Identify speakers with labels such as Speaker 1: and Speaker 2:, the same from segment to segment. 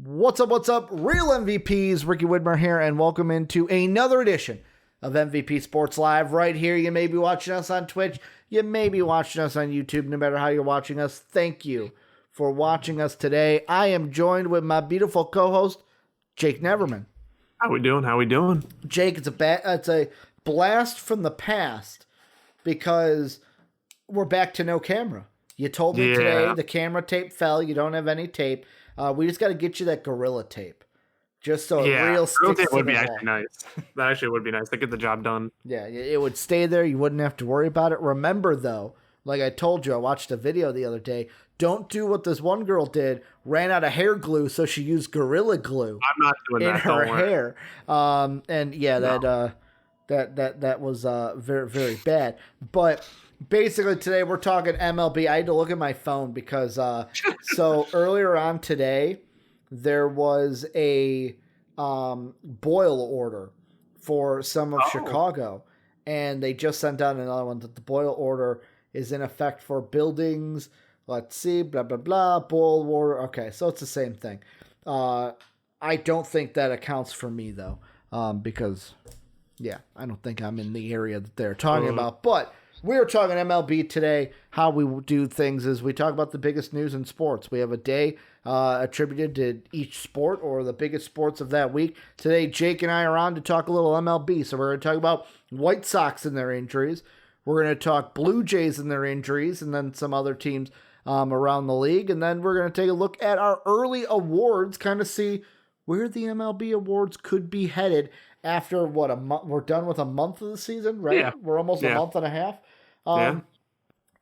Speaker 1: What's up? Real MVPs, Ricky Widmer here, and welcome into another edition of MVP Sports Live right here. You may be watching us on Twitch. You may be watching us on YouTube. No matter how you're watching us, thank you for watching us today. I am joined with my beautiful co-host, Jake Neverman.
Speaker 2: How we doing?
Speaker 1: Jake, it's a blast from the past because we're back to no camera. You told me today the camera tape fell. You don't have any tape. We just got to get you that Gorilla tape, just so it real sticks
Speaker 2: tape
Speaker 1: to
Speaker 2: would
Speaker 1: the
Speaker 2: be
Speaker 1: wall.
Speaker 2: actually nice. That actually would be nice to get the job done.
Speaker 1: Yeah, it would stay there. You wouldn't have to worry about it. Remember, though, like I told you, I watched a video the other day. Don't do what this one girl did. Ran out of hair glue, so she used Gorilla Glue.
Speaker 2: I'm not doing
Speaker 1: in
Speaker 2: that.
Speaker 1: her hair. And yeah, no. that was very, very bad. But basically today we're talking MLB. I had to look at my phone because so earlier on today there was a boil order for some of Chicago, and they just sent out another one that the boil order is in effect for buildings. Let's see, blah blah blah, boil order. Okay, so it's the same thing. I don't think that accounts for me though, because yeah, I don't think I'm in the area that they're talking about. But we're talking MLB today. How we do things is we talk about the biggest news in sports. We have a day attributed to each sport or the biggest sports of that week. Today, Jake and I are on to talk a little MLB. So we're going to talk about White Sox and their injuries. We're going to talk Blue Jays and their injuries, and then some other teams around the league. And then we're going to take a look at our early awards, kind of see where the MLB awards could be headed after what, a month. We're done with a month of the season, right?
Speaker 2: Yeah.
Speaker 1: We're almost a month and a half.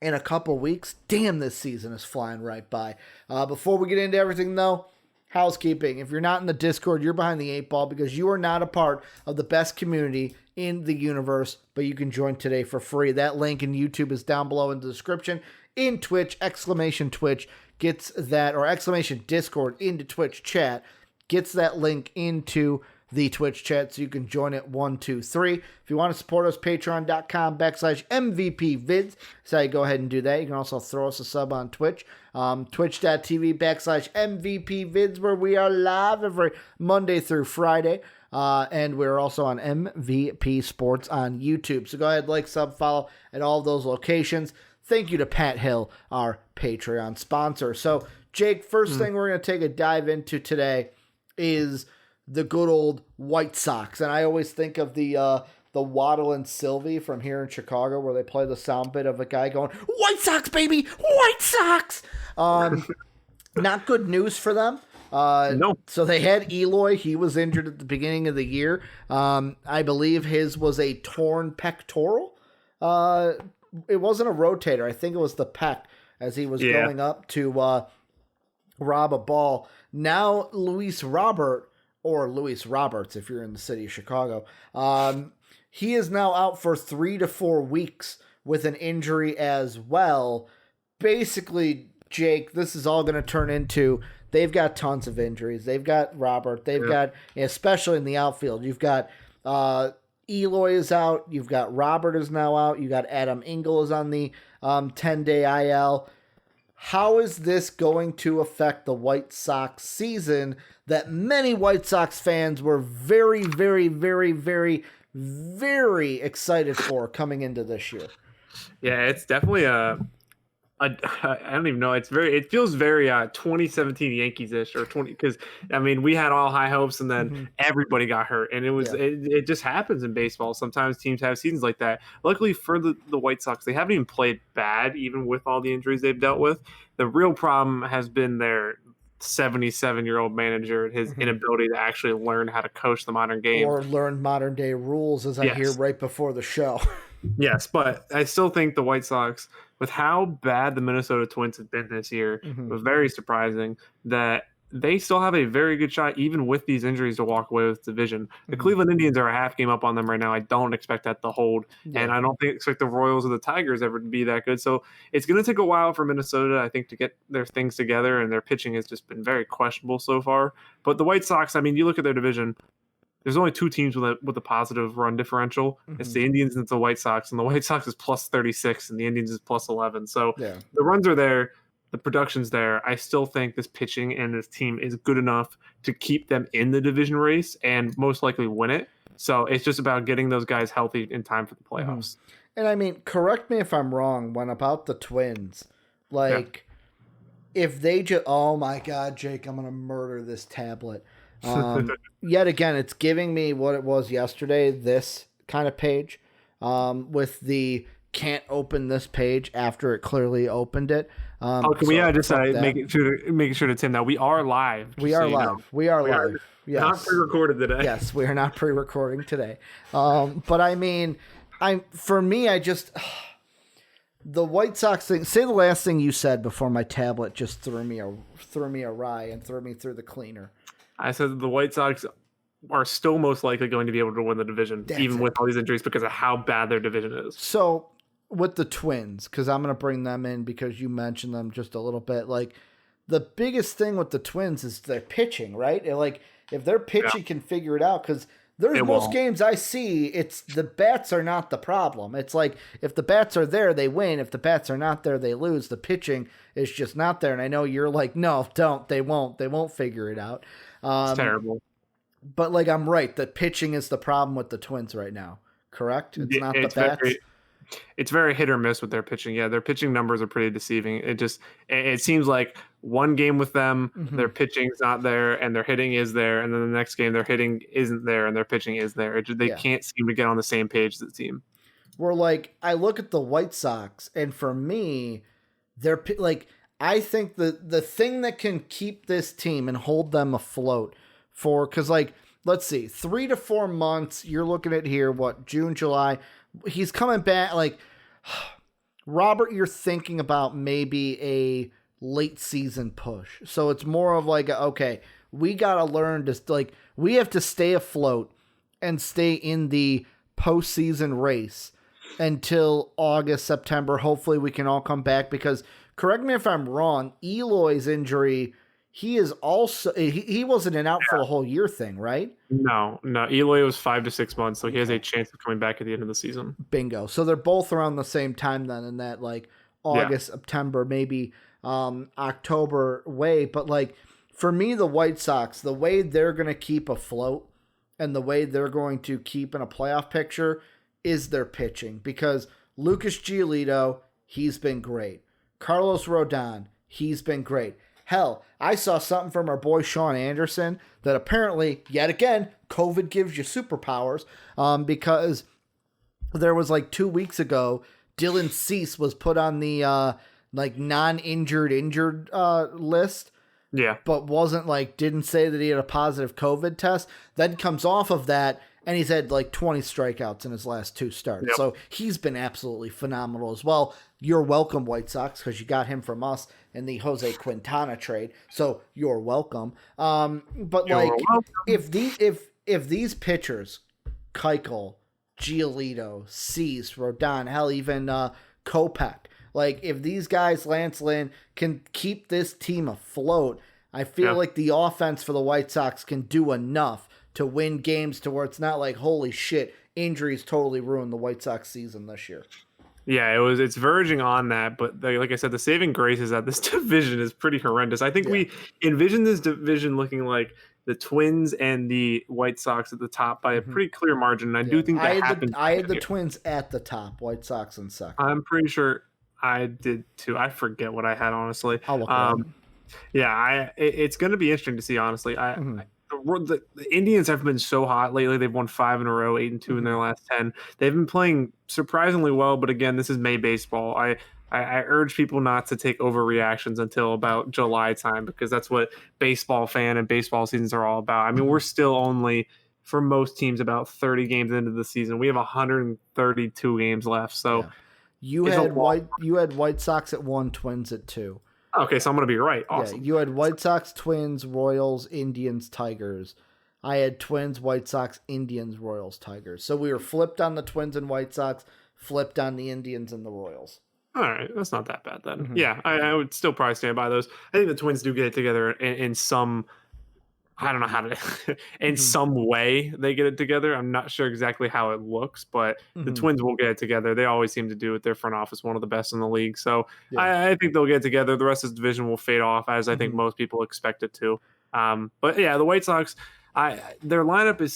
Speaker 1: In a couple weeks. Damn, this season is flying right by. Before we get into everything, though, housekeeping. If you're not in the Discord, you're behind the 8 ball because you are not a part of the best community in the universe, but you can join today for free. That link in YouTube is down below in the description. In Twitch, ¡Twitch gets that, or !Discord into Twitch chat, gets that link into the Twitch chat so you can join it 1, 2, 3. If you want to support us, patreon.com/MVPvids. So you go ahead and do that. You can also throw us a sub on Twitch. Twitch.tv/MVPvids, where we are live every Monday through Friday. And we're also on MVP Sports on YouTube. So go ahead, like, sub, follow at all of those locations. Thank you to Pat Hill, our Patreon sponsor. So, Jake, first thing we're going to take a dive into today is the good old White Sox. And I always think of the Waddle and Sylvie from here in Chicago, where they play the sound bit of a guy going, "White Sox, baby! White Sox!" Not good news for them.
Speaker 2: No.
Speaker 1: So they had Eloy. He was injured at the beginning of the year. I believe his was a torn pectoral. It wasn't a rotator. I think it was the pec as he was going up to rob a ball. Now Luis Roberts, if you're in the city of Chicago, he is now out for 3 to 4 weeks with an injury as well. Basically, Jake, this is all going to turn into, they've got tons of injuries. They've got Robert. They've got, especially in the outfield, you've got Eloy is out. You've got Robert is now out. You got Adam Engel is on the 10-day IL. How is this going to affect the White Sox season that many White Sox fans were very, very, very, very, very excited for coming into this year?
Speaker 2: Yeah, it's definitely I don't even know. It feels very 2017 Yankees-ish, or 20, because I mean we had all high hopes and then everybody got hurt, and it just happens in baseball. Sometimes teams have seasons like that. Luckily for the White Sox, they haven't even played bad, even with all the injuries they've dealt with. The real problem has been their 77-year-old manager, his inability to actually learn how to coach the modern game
Speaker 1: or learn modern day rules, as I hear right before the show.
Speaker 2: Yes, but I still think the White Sox, with how bad the Minnesota Twins have been this year, was very surprising that they still have a very good shot, even with these injuries, to walk away with the division. The Cleveland Indians are a half game up on them right now. I don't expect that to hold, and I don't expect the Royals or the Tigers ever to be that good. So it's going to take a while for Minnesota, I think, to get their things together, and their pitching has just been very questionable so far. But the White Sox, I mean, you look at their division, there's only 2 teams with a positive run differential. It's the Indians and it's the White Sox, and the White Sox is plus 36 and the Indians is plus 11. So the runs are there. The production's there. I still think this pitching and this team is good enough to keep them in the division race and most likely win it. So it's just about getting those guys healthy in time for the playoffs.
Speaker 1: And I mean, correct me if I'm wrong when about the Twins. Like, if they just, oh my God, Jake, I'm going to murder this tablet. Yet again, it's giving me what it was yesterday, this kind of page, with the can't open this page after it clearly opened it.
Speaker 2: Can we just make sure to Tim that we are live.
Speaker 1: We are live. We are live. Yes.
Speaker 2: Not pre-recorded today.
Speaker 1: Yes, we are not pre-recording today. But I mean, for me, the White Sox thing. Say the last thing you said before my tablet just threw me awry and threw me through the cleaner.
Speaker 2: I said the White Sox are still most likely going to be able to win the division, with all these injuries, because of how bad their division is.
Speaker 1: So with the Twins, because I'm going to bring them in because you mentioned them just a little bit. Like, the biggest thing with the Twins is their pitching, right? Like, if their pitching can figure it out, because there's most games I see, it's the bats are not the problem. It's like, if the bats are there, they win. If the bats are not there, they lose. The pitching is just not there. And I know you're like, no, don't. They won't figure it out.
Speaker 2: It's terrible.
Speaker 1: But, like, I'm right. The pitching is the problem with the Twins right now. Correct? It's not the bats.
Speaker 2: It's very hit or miss with their pitching. Yeah, their pitching numbers are pretty deceiving. It seems like one game with them, their pitching's not there, and their hitting is there, and then the next game their hitting isn't there, and their pitching is there. They can't seem to get on the same page as the team.
Speaker 1: Where, like, I look at the White Sox, and for me, they're like, I think the thing that can keep this team and hold them afloat because, like, let's see, 3 to 4 months, you're looking at here, June, July. He's coming back. Like, Robert, you're thinking about maybe a late season push. So it's more of like, okay, we got to learn to, like, we have to stay afloat and stay in the postseason race until August, September. Hopefully we can all come back, because, correct me if I'm wrong, Eloy's injury, he is also, he wasn't an out for the whole year thing, right?
Speaker 2: No. Eloy was 5 to 6 months, so he has a chance of coming back at the end of the season.
Speaker 1: Bingo. So they're both around the same time then, in that, like, August, September, maybe October way. But, like, for me, the White Sox, the way they're going to keep afloat and the way they're going to keep in a playoff picture is their pitching. Because Lucas Giolito, he's been great. Carlos Rodon, he's been great. Hell, I saw something from our boy Sean Anderson that apparently, yet again, COVID gives you superpowers, because there was, like, 2 weeks ago, Dylan Cease was put on the injured list.
Speaker 2: Yeah.
Speaker 1: But didn't say that he had a positive COVID test. Then comes off of that, and he's had like 20 strikeouts in his last 2 starts. Yep. So he's been absolutely phenomenal as well. You're welcome, White Sox, because you got him from us in the Jose Quintana trade. So you're welcome. But if these pitchers, Keuchel, Giolito, Cease, Rodon, hell, even Kopech, like, if these guys, Lance Lynn, can keep this team afloat, I feel like the offense for the White Sox can do enough to win games to where it's not like, holy shit, injuries totally ruined the White Sox season this year.
Speaker 2: Yeah, it's verging on that, but like I said, the saving grace is that this division is pretty horrendous. I think we envision this division looking like the Twins and the White Sox at the top by a pretty clear margin, and I do think that happened.
Speaker 1: I had the Twins at the top, White Sox in second.
Speaker 2: I'm pretty sure I did too. I forget what I had, honestly.
Speaker 1: I'll look it up.
Speaker 2: Yeah, it's going to be interesting to see, honestly. The Indians have been so hot lately. They've won 5 in a row, 8-2 in their last 10. They've been playing surprisingly well, but again, this is May baseball. I urge people not to take overreactions until about July time, because that's what baseball fan and baseball seasons are all about. I mean, we're still only, for most teams, about 30 games into the season. We have 132 games left, so
Speaker 1: you had White Sox at 1, Twins at 2.
Speaker 2: Okay, so I'm going to be right. Awesome.
Speaker 1: Yeah, you had White Sox, Twins, Royals, Indians, Tigers. I had Twins, White Sox, Indians, Royals, Tigers. So we were flipped on the Twins and White Sox, flipped on the Indians and the Royals.
Speaker 2: All right, that's not that bad then. Yeah, I would still probably stand by those. I think the Twins do get it together in some I don't know how to in
Speaker 1: Hmm.
Speaker 2: some way they get it together. I'm not sure exactly how it looks, but the
Speaker 1: Hmm.
Speaker 2: Twins will get it together. They always seem to do it. Their front office one of the best in the league. So
Speaker 1: Yeah.
Speaker 2: I think they'll get it together. The rest of the division will fade off as I think
Speaker 1: Hmm.
Speaker 2: most people expect it to. But yeah, the White Sox, their lineup is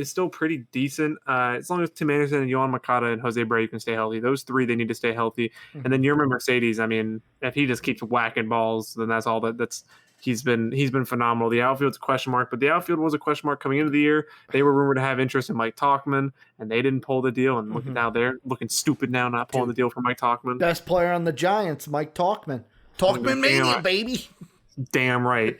Speaker 2: still pretty decent. As long as Tim Anderson and Yohan Makata and Jose Abreu can stay healthy. Those three they need to stay healthy. And
Speaker 1: Hmm.
Speaker 2: then Yermin Mercedes, I mean, if he just keeps whacking balls, then that's all that's he's been phenomenal. The outfield's a question mark, but the outfield was a question mark coming into the year. They were rumored to have interest in Mike Tauchman, and they didn't pull the deal. And look at
Speaker 1: Hmm.
Speaker 2: now they're looking stupid now, not pulling the
Speaker 1: Dude,
Speaker 2: deal for Mike Tauchman.
Speaker 1: best player on the Giants, Mike Talkman. Talkman mania,
Speaker 2: Damn,
Speaker 1: baby.
Speaker 2: damn right.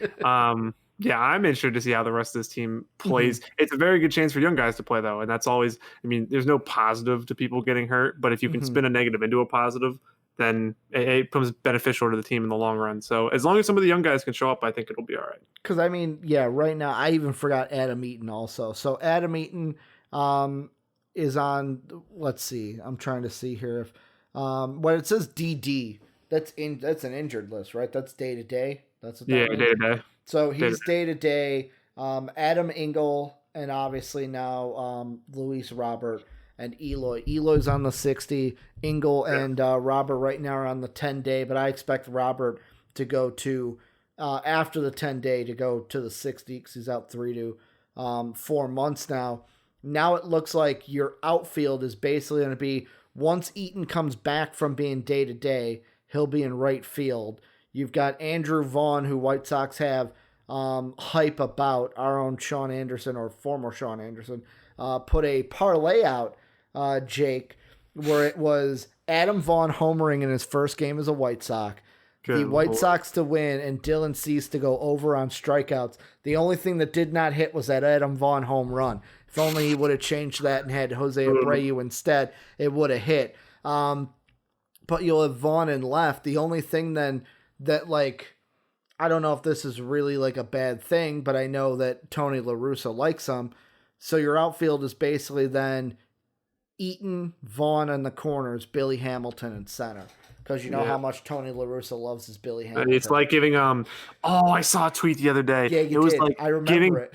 Speaker 2: Yeah, I'm interested to see how the rest of this team
Speaker 1: Hmm.
Speaker 2: plays. It's a very good chance for young guys to play, though, and that's always. I mean, there's no positive to people getting hurt, but if you can
Speaker 1: Hmm.
Speaker 2: spin a negative into a positive, then it becomes beneficial to the team in the long run. So as long as some of the young guys can show up, I think it'll be all right.
Speaker 1: Because I mean, yeah, right now I even forgot Adam Eaton also. So Adam Eaton is on. Let's see, I'm trying to see here if when it says DD, that's an injured list, right? That's day to day. That's what
Speaker 2: Yeah,
Speaker 1: that
Speaker 2: day
Speaker 1: means.
Speaker 2: to day.
Speaker 1: So
Speaker 2: Day to
Speaker 1: he's day to day. Adam Engel and obviously now Luis Robert and Eloy. Eloy's on the 60. Engel
Speaker 2: day.
Speaker 1: and Robert right now are on the 10-day, but I expect Robert to go to after the 10-day to go to the 60 because he's out 3 to 4 months now. Now it looks like your outfield is basically going to be once Eaton comes back from being day to day, he'll be in right field. You've got Andrew Vaughn, who White Sox have hype about. Our own Sean Anderson, or former Sean Anderson, put a parlay out, Jake, where it was Adam Vaughn homering in his first game as a White Sox, the
Speaker 2: Good
Speaker 1: White
Speaker 2: Lord.
Speaker 1: Sox to win, and Dylan Cease to go over on strikeouts. The only thing that did not hit was that Adam Vaughn home run. If only he would have changed that and had Jose Abreu instead, it would have hit. But you'll have Vaughn in left. The only thing then that, like, I don't know if this is really like a bad thing, but I know that Tony La Russa likes him. So your outfield is basically then Eaton, Vaughn in the corners, Billy Hamilton in center. Because you know
Speaker 2: Yeah.
Speaker 1: how much Tony La Russa loves his Billy
Speaker 2: It's
Speaker 1: Hamilton.
Speaker 2: like giving oh, I saw a tweet the other day.
Speaker 1: Yeah, you
Speaker 2: It was
Speaker 1: did.
Speaker 2: like
Speaker 1: I remember it.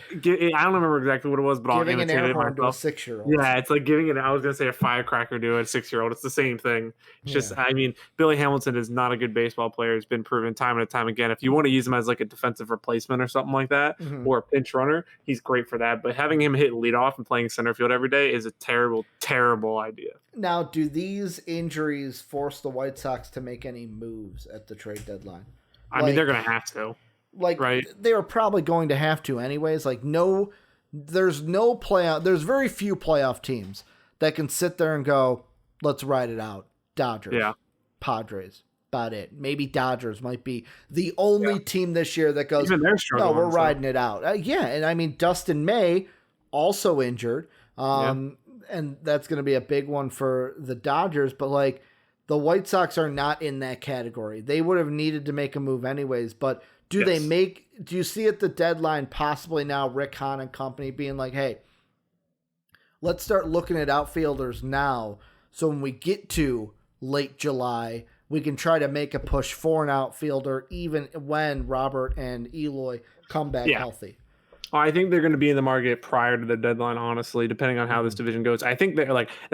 Speaker 2: I don't remember exactly what it was, but I'll
Speaker 1: Giving an
Speaker 2: imitate
Speaker 1: air
Speaker 2: it
Speaker 1: horn to a
Speaker 2: myself.
Speaker 1: 6-year-old.
Speaker 2: Yeah, it's like giving it. I was gonna say a firecracker to a 6-year-old. It's the same thing. It's just,
Speaker 1: Yeah.
Speaker 2: I mean, Billy Hamilton is not a good baseball player. It's been proven time and time again. If you want to use him as like a defensive replacement or something like that,
Speaker 1: Mm-hmm.
Speaker 2: or a pinch runner, he's great for that. But having him hit leadoff and playing center field every day is a terrible, terrible idea.
Speaker 1: Now, do these injuries force the White Sox to make any moves at the trade deadline?
Speaker 2: I mean, they're gonna have to,
Speaker 1: Like
Speaker 2: right?
Speaker 1: they are probably going to have to anyways. Like there's no playoff. There's very few playoff teams that can sit there and go, let's ride it out. Dodgers,
Speaker 2: Yeah.
Speaker 1: Padres, about it. Maybe Dodgers might be the only team this year that goes,
Speaker 2: Even they're
Speaker 1: no,
Speaker 2: struggling.
Speaker 1: we're
Speaker 2: So,
Speaker 1: riding it out. Yeah, and I mean Dustin May also injured,
Speaker 2: yeah.
Speaker 1: and that's going to be a big one for the Dodgers. But like the White Sox are not in that category. They would have needed to make a move anyways, but. Do
Speaker 2: Yes.
Speaker 1: you see at the deadline possibly now Rick Hahn and company being like, hey, let's start looking at outfielders now so when we get to late July, we can try to make a push for an outfielder even when Robert and Eloy come back
Speaker 2: Yeah.
Speaker 1: healthy?
Speaker 2: I think they're going to be in the market prior to the deadline, honestly, depending on how this division goes. I think they're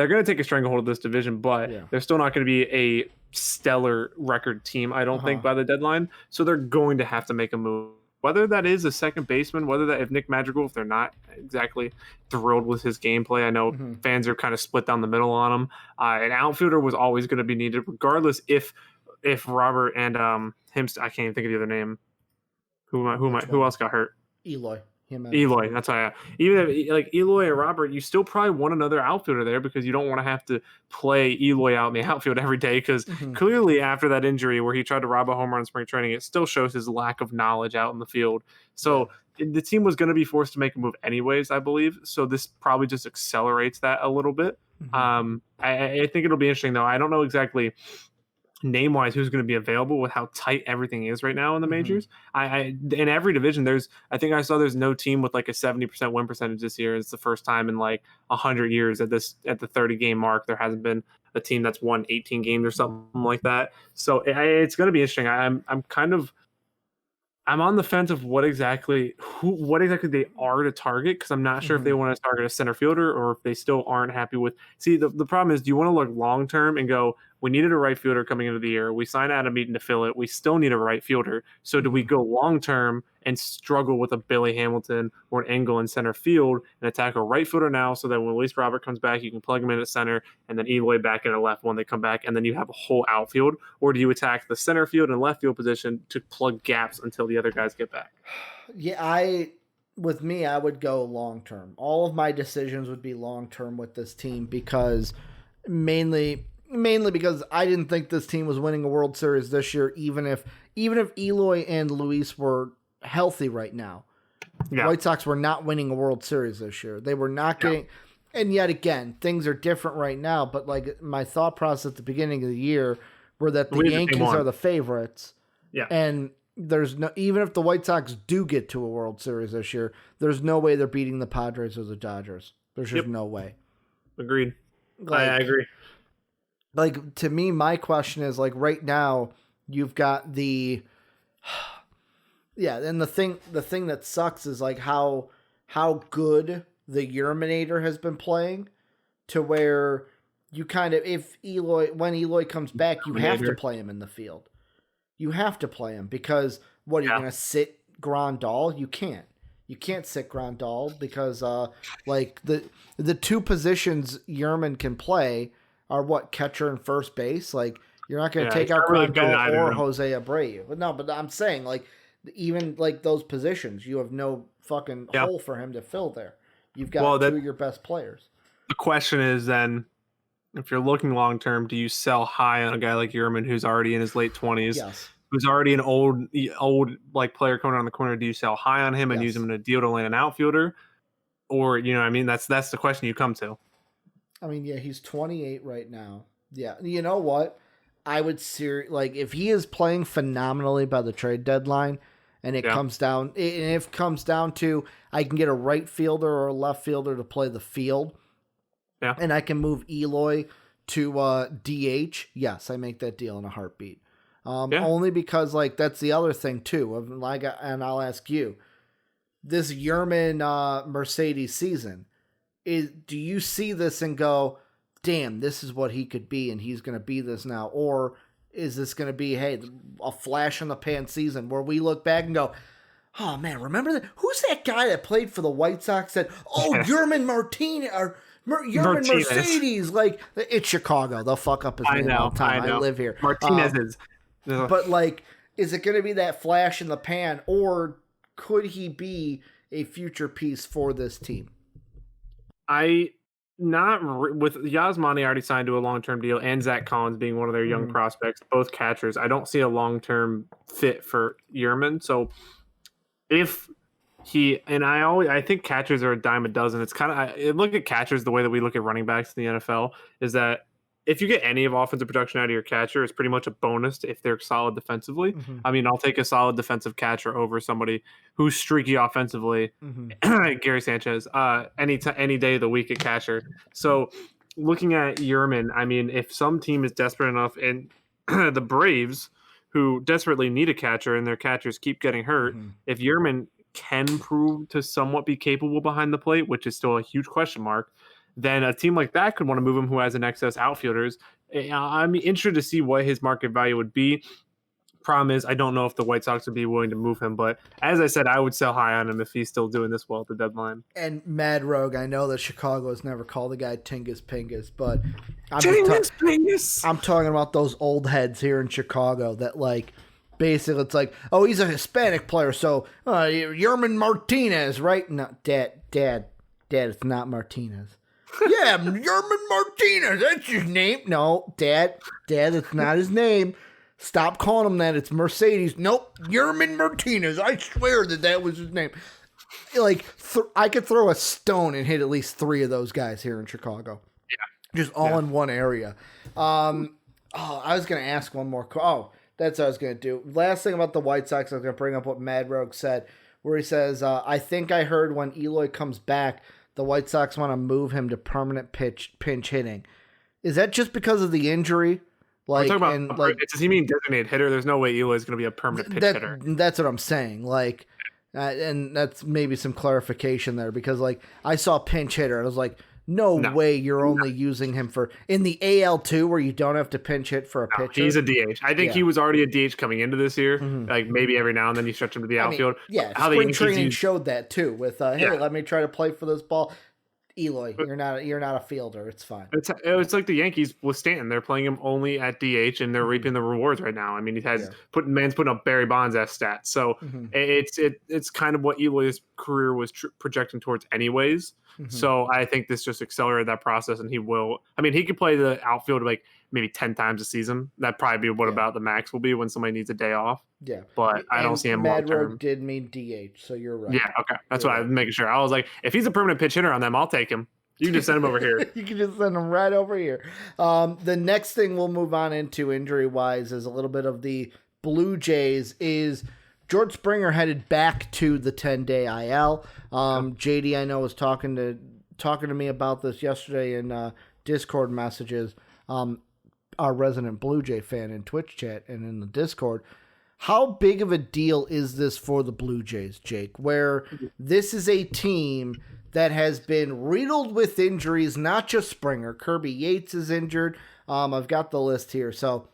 Speaker 2: going to take a stranglehold of this division, but
Speaker 1: Yeah.
Speaker 2: they're still not going to be a stellar record team, I don't think, by the deadline. So they're going to have to make a move. Whether that is a second baseman, if Nick Madrigal, if they're not exactly thrilled with his gameplay, I know fans are kind of split down the middle on him. An outfielder was always going to be needed, regardless if Robert and him, I can't even think of the other name. Who else got hurt?
Speaker 1: Eloy.
Speaker 2: Eloy, that's how. Even if like Eloy or Robert, you still probably want another outfielder there because you don't want to have to play Eloy out in the outfield every day. Because clearly, after that injury where he tried to rob a home run in spring training, it still shows his lack of knowledge out in the field. So the team was going to be forced to make a move anyways, I believe. So this probably just accelerates that a little bit. I think it'll be interesting though. I don't know exactly name wise who's going to be available with how tight everything is right now in the majors. I in every division I think I saw there's no team with like a 70% win percentage this year. It's the first time in like 100 years at the 30 game mark there hasn't been a team that's won 18 games or something like that. So it's going to be interesting. I'm kind of I'm on the fence of what exactly they are to target, because I'm not sure if they want to target a center fielder or if they still aren't happy with. See, the problem is, do you want to look long term and go, we needed a right fielder coming into the year. We signed Adam Eaton to fill it. We still need a right fielder. So do we go long term and struggle with a Billy Hamilton or an Engel in center field and attack a right fielder now, so that when at least Robert comes back, you can plug him in at center, and then Eloy back in at left when they come back, and then you have a whole outfield? Or do you attack the center field and left field position to plug gaps until the other guys get back?
Speaker 1: Yeah, I would go long term. All of my decisions would be long term with this team, because mainly because I didn't think this team was winning a World Series this year, even if Eloy and Luis were healthy right now. Yeah. White Sox were not winning a World Series this year. They were not getting, and yet again, things are different right now. But like, my thought process at the beginning of the year were that the Yankees are the favorites.
Speaker 2: Yeah.
Speaker 1: And there's no, even if the White Sox do get to a World Series this year, there's no way they're beating the Padres or the Dodgers. There's just no way.
Speaker 2: Agreed. I agree.
Speaker 1: Like, to me, my question is, like, right now you've got the and the thing that sucks is like how good the Yerminator has been playing, to where you kind of, when Eloy comes back, you have to play him in the field. You have to play him, because what, are you going to sit Grandal? You can't. You can't sit Grandal, because like the two positions Yerman can play are what, catcher and first base. Like, you're not going to take out Grandal or Jose Abreu. But no, but I'm saying, like, even like those positions, you have no fucking hole for him to fill there. You've got two of your best players.
Speaker 2: The question is then, if you're looking long term, do you sell high on a guy like Yerman, who's already in his late 20s, who's already an old like player coming around the corner? Do you sell high on him and use him in a deal to land an outfielder? Or, you know what I mean? That's the question you come to.
Speaker 1: I mean, yeah, he's 28 right now. Yeah. You know what? I would like, if he is playing phenomenally by the trade deadline, and it comes down, and if it comes down to, I can get a right fielder or a left fielder to play the field, and I can move Eloy to DH, yes, I make that deal in a heartbeat. Only because, like, that's the other thing too. Like, and I'll ask you, this Yerman Mercedes season, do you see this and go, damn, this is what he could be, and he's going to be this now? Or is this going to be, hey, a flash in the pan season where we look back and go, oh man, remember that? Who's that guy that played for the White Sox that, Yerman Martinez or Yerman Mercedes? Like, it's Chicago. They'll fuck up his name all the time. I live here.
Speaker 2: Martinez is.
Speaker 1: But like, is it going to be that flash in the pan, or could he be a future piece for this team?
Speaker 2: With Yasmani already signed to a long-term deal, and Zach Collins being one of their young prospects, both catchers, I don't see a long-term fit for Yerman. So if I think catchers are a dime a dozen. It's kind of, I look at catchers the way that we look at running backs in the NFL, is that if you get any of offensive production out of your catcher, it's pretty much a bonus if they're solid defensively. I mean, I'll take a solid defensive catcher over somebody who's streaky offensively. Gary Sanchez, any day of the week at catcher. So looking at Yerman, I mean, if some team is desperate enough, and the Braves, who desperately need a catcher and their catchers keep getting hurt, if Yerman can prove to somewhat be capable behind the plate, which is still a huge question mark, then a team like that could want to move him, who has an excess outfielders. I'm interested to see what his market value would be. Problem is, I don't know if the White Sox would be willing to move him, but as I said, I would sell high on him if he's still doing this well at the deadline.
Speaker 1: And Mad Rogue, I know that Chicago has never called the guy Tingus Pingus, but I'm talking about those old heads here in Chicago that, like, basically it's like, oh, he's a Hispanic player, so Yerman Martinez, right? No, Dad, it's not Martinez. Yeah, Yerman Martinez, that's his name. No, Dad, it's not his name. Stop calling him that. It's Mercedes. Nope, Yerman Martinez. I swear that was his name. Like, I could throw a stone and hit at least 3 of those guys here in Chicago. Yeah. Just all in one area. I was going to ask one more. That's what I was going to do. Last thing about the White Sox, I was going to bring up what Mad Rogue said, where he says, I think I heard when Eloy comes back, the White Sox want to move him to permanent pinch hitting. Is that just because of the injury?
Speaker 2: We're talking
Speaker 1: Like,
Speaker 2: about.
Speaker 1: and like
Speaker 2: Does he mean designated hitter? There's no way Eloy's going to be a permanent pitch hitter.
Speaker 1: that's what I'm saying. Like, and that's maybe some clarification there because like I saw pinch hitter. I was like, no way you're only using him for in the AL2 where you don't have to pinch hit for a pitcher.
Speaker 2: He's a DH. I think he was already a DH coming into this year. Like maybe every now and then you stretch him to the outfield.
Speaker 1: Spring training showed that too. With hey, let me try to play for this ball. Eloy, you're not a fielder. It's fine.
Speaker 2: It's like the Yankees with Stanton. They're playing him only at DH, and they're reaping the rewards right now. I mean, man's putting up Barry Bonds as stats. So it's kind of what Eloy's career was projecting towards, anyways. So I think this just accelerated that process, and he will. I mean, he could play the outfield like maybe 10 times a season. That'd probably be what about the max will be when somebody needs a day off.
Speaker 1: Yeah,
Speaker 2: but I don't see him long term.
Speaker 1: Did mean DH, so you're right.
Speaker 2: Yeah, okay, that's what I was making sure. I was like, if he's a permanent pitch hitter on them, I'll take him. You can just send him over here.
Speaker 1: You can just send him right over here. The next thing we'll move on into injury wise is a little bit of the Blue Jays. Is George Springer headed back to the 10-day IL? JD, I know, was talking to me about this yesterday in Discord messages. Our resident Blue Jay fan in Twitch chat and in the Discord. How big of a deal is this for the Blue Jays, Jake? Where this is a team that has been riddled with injuries, not just Springer. Kirby Yates is injured. I've got the list here. So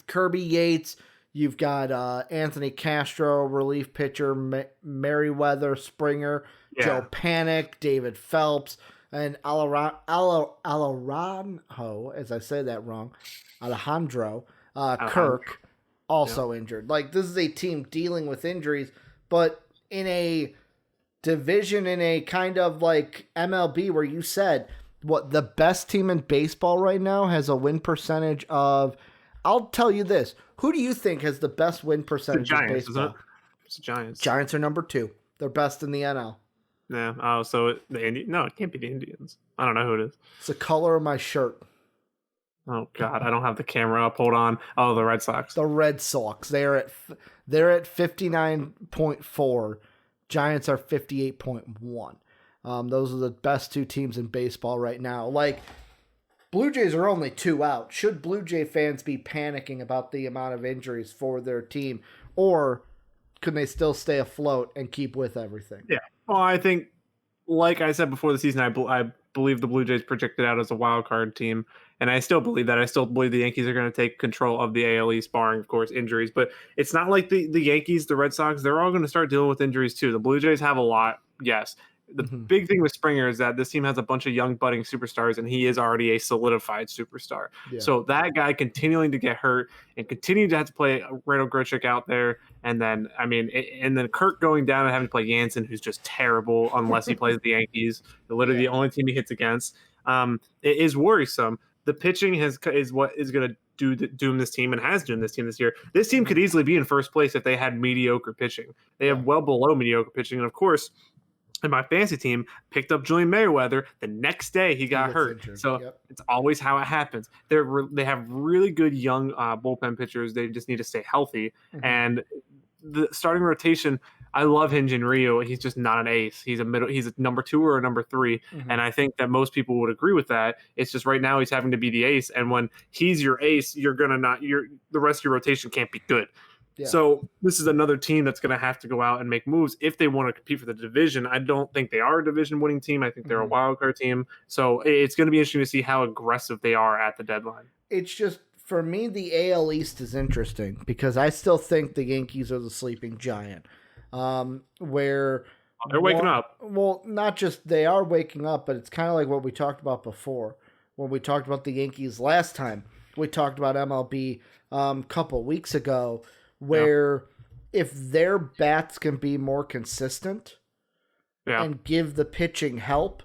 Speaker 1: Kirby Yates, you've got Anthony Castro, relief pitcher, Merriweather, Springer, Joe Panic, David Phelps, and Alejandro, as I say that wrong, Alejandro Kirk. Also injured. Like, this is a team dealing with injuries, but in a division, in a kind of like MLB where you said, what, the best team in baseball right now has a win percentage of, I'll tell you this, who do you think has the best win percentage in baseball?
Speaker 2: It's the Giants.
Speaker 1: Giants are number 2. They're best in the NL.
Speaker 2: Yeah. Oh, so no, it can't be the Indians. I don't know who it is.
Speaker 1: It's the color of my shirt.
Speaker 2: Oh God, I don't have the camera up. Hold on. Oh, the Red Sox.
Speaker 1: The Red Sox. They're at 59.4. Giants are 58.1. Those are the best 2 teams in baseball right now. Like, Blue Jays are only 2 out. Should Blue Jay fans be panicking about the amount of injuries for their team, or can they still stay afloat and keep with everything?
Speaker 2: Yeah. Well, I think, like I said before the season, I believe the Blue Jays projected out as a wild card team, and I still believe that. I still believe the Yankees are going to take control of the AL East, barring, of course, injuries. But it's not like the Yankees, the Red Sox, they're all going to start dealing with injuries too. The Blue Jays have a lot, yes. The big thing with Springer is that this team has a bunch of young budding superstars, and he is already a solidified superstar. Yeah. So that guy continuing to get hurt and continuing to have to play Randall Grichuk out there, and then Kirk going down and having to play Jansen, who's just terrible unless he plays the Yankees. They're literally the only team he hits against. It is worrisome. The pitching is what is going to doom this team and has doomed this team this year. This team could easily be in first place if they had mediocre pitching. They have well below mediocre pitching, and of course, and my fantasy team picked up Julian Merriweather. The next day he got hurt. Injured. So it's always how it happens. They have really good young bullpen pitchers. They just need to stay healthy. And the starting rotation, I love Hyun-Jin Ryu. He's just not an ace. He's a number 2 or a number 3. And I think that most people would agree with that. It's just right now he's having to be the ace. And when he's your ace, the rest of your rotation can't be good. Yeah. So this is another team that's going to have to go out and make moves if they want to compete for the division. I don't think they are a division-winning team. I think they're a wild card team. So it's going to be interesting to see how aggressive they are at the deadline.
Speaker 1: It's just, for me, the AL East is interesting because I still think the Yankees are the sleeping giant. Where
Speaker 2: they're waking up.
Speaker 1: Well, not just they are waking up, but it's kind of like what we talked about before when we talked about the Yankees last time. We talked about MLB a couple weeks ago. Where if their bats can be more consistent and give the pitching help,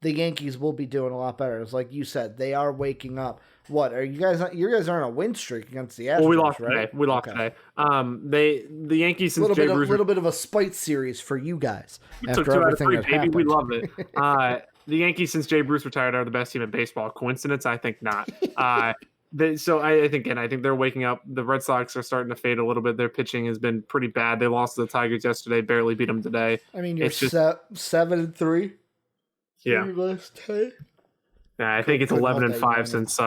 Speaker 1: the Yankees will be doing a lot better. It's like you said, they are waking up. What are you guys? You guys aren't on a win streak against the Astros,
Speaker 2: well, we lost
Speaker 1: right?
Speaker 2: Today. We lost today. The Yankees since
Speaker 1: a little bit of a spite series for you guys after everything that happened.
Speaker 2: We love it. The Yankees since Jay Bruce retired are the best team in baseball. Coincidence? I think not. I think they're waking up. The Red Sox are starting to fade a little bit. Their pitching has been pretty bad. They lost to the Tigers yesterday, barely beat them today.
Speaker 1: I mean, you're 7-3.
Speaker 2: Yeah.
Speaker 1: Last 10.
Speaker 2: Yeah, I think it's
Speaker 1: Couldn't
Speaker 2: 11
Speaker 1: let
Speaker 2: and
Speaker 1: that
Speaker 2: 5
Speaker 1: unit.
Speaker 2: since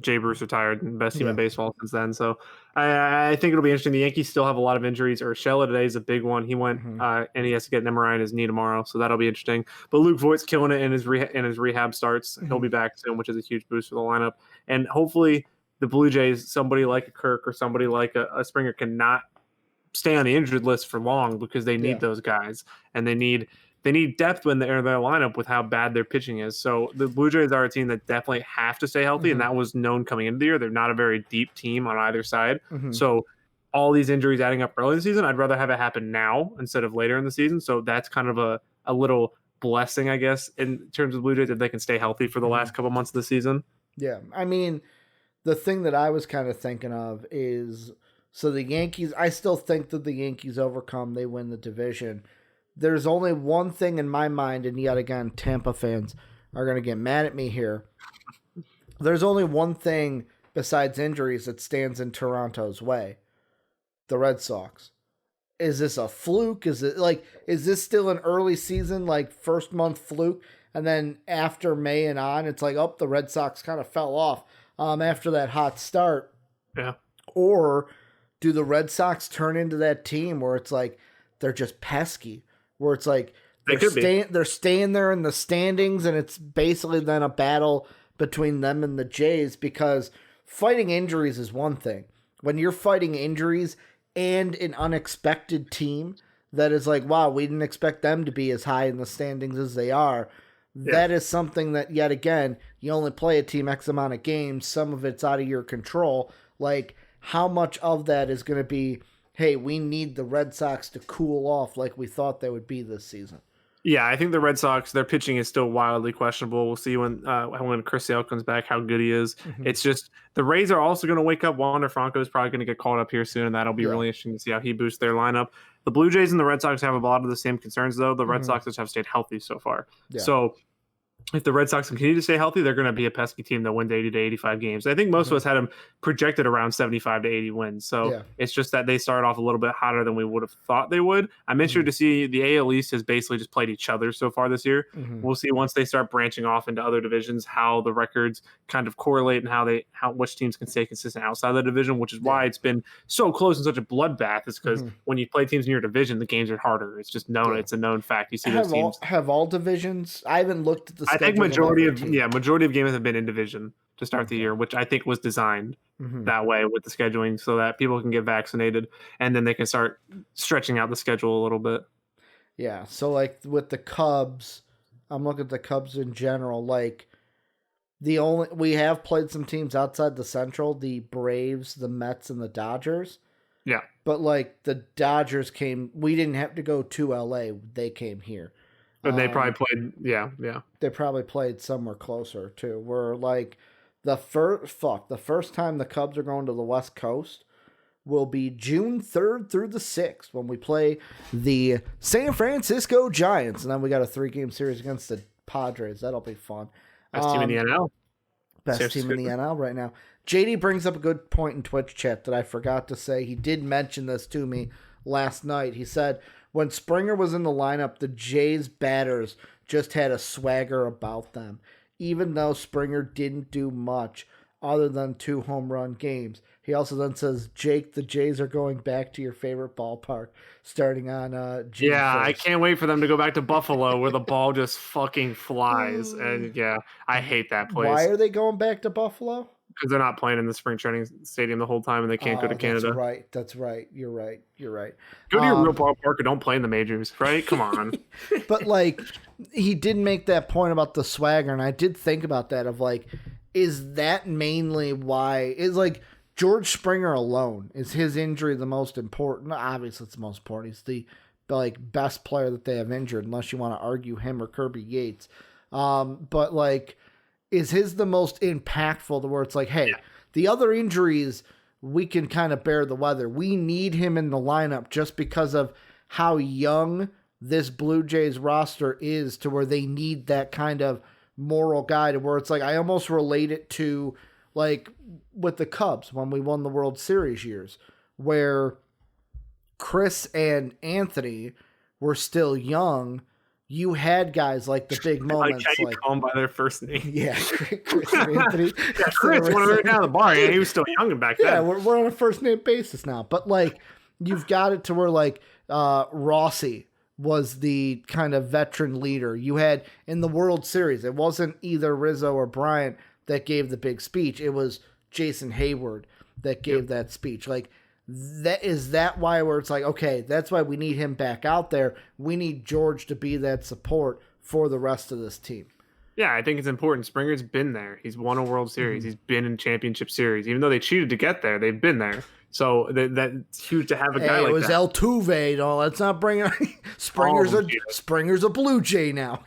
Speaker 2: Jay Bruce retired, and best team in
Speaker 1: Yeah.
Speaker 2: baseball since then. So I think it'll be interesting. The Yankees still have a lot of injuries. Urshela today is a big one. He went
Speaker 1: Mm-hmm.
Speaker 2: and he has to get an MRI in his knee tomorrow, so that'll be interesting. But Luke Voigt's killing it in his rehab starts. He'll
Speaker 1: Mm-hmm.
Speaker 2: be back soon, which is a huge boost for the lineup. And hopefully the Blue Jays, somebody like a Kirk or somebody like a Springer, cannot stay on the injured list for long because they need
Speaker 1: Yeah.
Speaker 2: those guys and they need depth when they're in their lineup with how bad their pitching is. So the Blue Jays are a team that definitely have to stay healthy, and
Speaker 1: Mm-hmm.
Speaker 2: that was known coming into the year. They're not a very deep team on either side.
Speaker 1: Mm-hmm.
Speaker 2: So all these injuries adding up early in the season, I'd rather have it happen now instead of later in the season. So that's kind of a little blessing, I guess, in terms of Blue Jays, if they can stay healthy for the
Speaker 1: Mm-hmm.
Speaker 2: last couple months of the season.
Speaker 1: Yeah. I mean, the thing that I was kind of thinking of is, so the Yankees, I still think that the Yankees overcome, they win the division. There's only one thing in my mind, and yet again, Tampa fans are going to get mad at me here. There's only one thing besides injuries that stands in Toronto's way: the Red Sox. Is this a fluke? Is this still an early season, like first month fluke? And then after May and on, it's like, oh, the Red Sox kind of fell off after that hot start.
Speaker 2: Yeah.
Speaker 1: Or do the Red Sox turn into that team where it's like they're just pesky, where it's like they're staying there in the standings, and it's basically then a battle between them and the Jays, because fighting injuries is one thing. When you're fighting injuries and an unexpected team that is like, wow, we didn't expect them to be as high in the standings as they are. Yeah. That is something that, yet again, you only play a team X amount of games. Some of it's out of your control. Like, how much of that is going to be, hey, we need the Red Sox to cool off like we thought they would be this season?
Speaker 2: Yeah, I think the Red Sox, their pitching is still wildly questionable. We'll see when Chris Sale comes back how good he is. Mm-hmm. It's just the Rays are also going to wake up. Wander Franco is probably going to get called up here soon, and that'll be really interesting to see how he boosts their lineup. The Blue Jays and the Red Sox have a lot of the same concerns, though. The Red Sox just have stayed healthy so far. Yeah. So if the Red Sox continue to stay healthy, they're going to be a pesky team that wins 80 to 85 games. I think most of us had them projected around 75 to 80 wins. So it's just that they started off a little bit hotter than we would have thought they would. I'm interested to see the AL East has basically just played each other so far this year. We'll see once they start branching off into other divisions how the records kind of correlate and how which teams can stay consistent outside the division, which is why it's been so close and such a bloodbath, is because when you play teams in your division, the games are harder. It's just known. It's a known fact. You see those teams.
Speaker 1: Have all divisions? I haven't looked at the schedule.
Speaker 2: I think majority of games have been in division to start the year, which I think was designed that way with the scheduling so that people can get vaccinated and then they can start stretching out the schedule a little bit.
Speaker 1: Yeah. So like with the Cubs, I'm looking at the Cubs in general. Like we have played some teams outside the Central, the Braves, the Mets, and the Dodgers.
Speaker 2: Yeah.
Speaker 1: But like the Dodgers we didn't have to go to LA. They came here.
Speaker 2: And they probably played,
Speaker 1: They probably played somewhere closer too. Where like the first time the Cubs are going to the West Coast will be June 3rd through the 6th when we play the San Francisco Giants, and then we got a 3-game series against the Padres. That'll be fun.
Speaker 2: Best team in the NL.
Speaker 1: Best team in the NL right now. JD brings up a good point in Twitch chat that I forgot to say. He did mention this to me last night. He said, when Springer was in the lineup, the Jays batters just had a swagger about them, even though Springer didn't do much other than 2 home run games. He also then says, Jake, the Jays are going back to your favorite ballpark starting on June 1st.
Speaker 2: I can't wait for them to go back to Buffalo where the ball just fucking flies. And I hate that place.
Speaker 1: Why are they going back to Buffalo?
Speaker 2: Because they're not playing in the spring training stadium the whole time and they can't go to Canada.
Speaker 1: That's right. You're right.
Speaker 2: Go to your real ballpark and don't play in the majors, right? Come on.
Speaker 1: But like, he did make that point about the swagger, and I did think about that of like, is that mainly why? Is like George Springer alone, is his injury the most important? Obviously, it's the most important. He's the best player that they have injured, unless you want to argue him or Kirby Yates. But like, is his the most impactful, where it's like, hey, the other injuries, we can kind of bear the weather. We need him in the lineup just because of how young this Blue Jays roster is, to where they need that kind of moral guy, to where it's like, I almost relate it to like with the Cubs when we won the World Series years, where Chris and Anthony were still young. you had guys like the big
Speaker 2: I like how
Speaker 1: moments,
Speaker 2: you
Speaker 1: like
Speaker 2: call them by their first name.
Speaker 1: yeah, Chris and Anthony.
Speaker 2: Yeah, Chris, one right down the bar. Yeah, he was still young back then.
Speaker 1: Yeah, we're on a first name basis now. But like, you've got it to where like Rossi was the kind of veteran leader. You had in the World Series, it wasn't either Rizzo or Bryant that gave the big speech. It was Jason Hayward that gave that speech. Like, that why where it's like, okay, that's why we need him back out there. We need George to be that support for the rest of this team.
Speaker 2: Yeah, I think it's important. Springer's been there. He's won a World Series. He's been in championship series. Even though they cheated to get there, they've been there. So that's huge to have a guy like that.
Speaker 1: It was Altuve. No, let's not bring Springer's a Blue Jay now.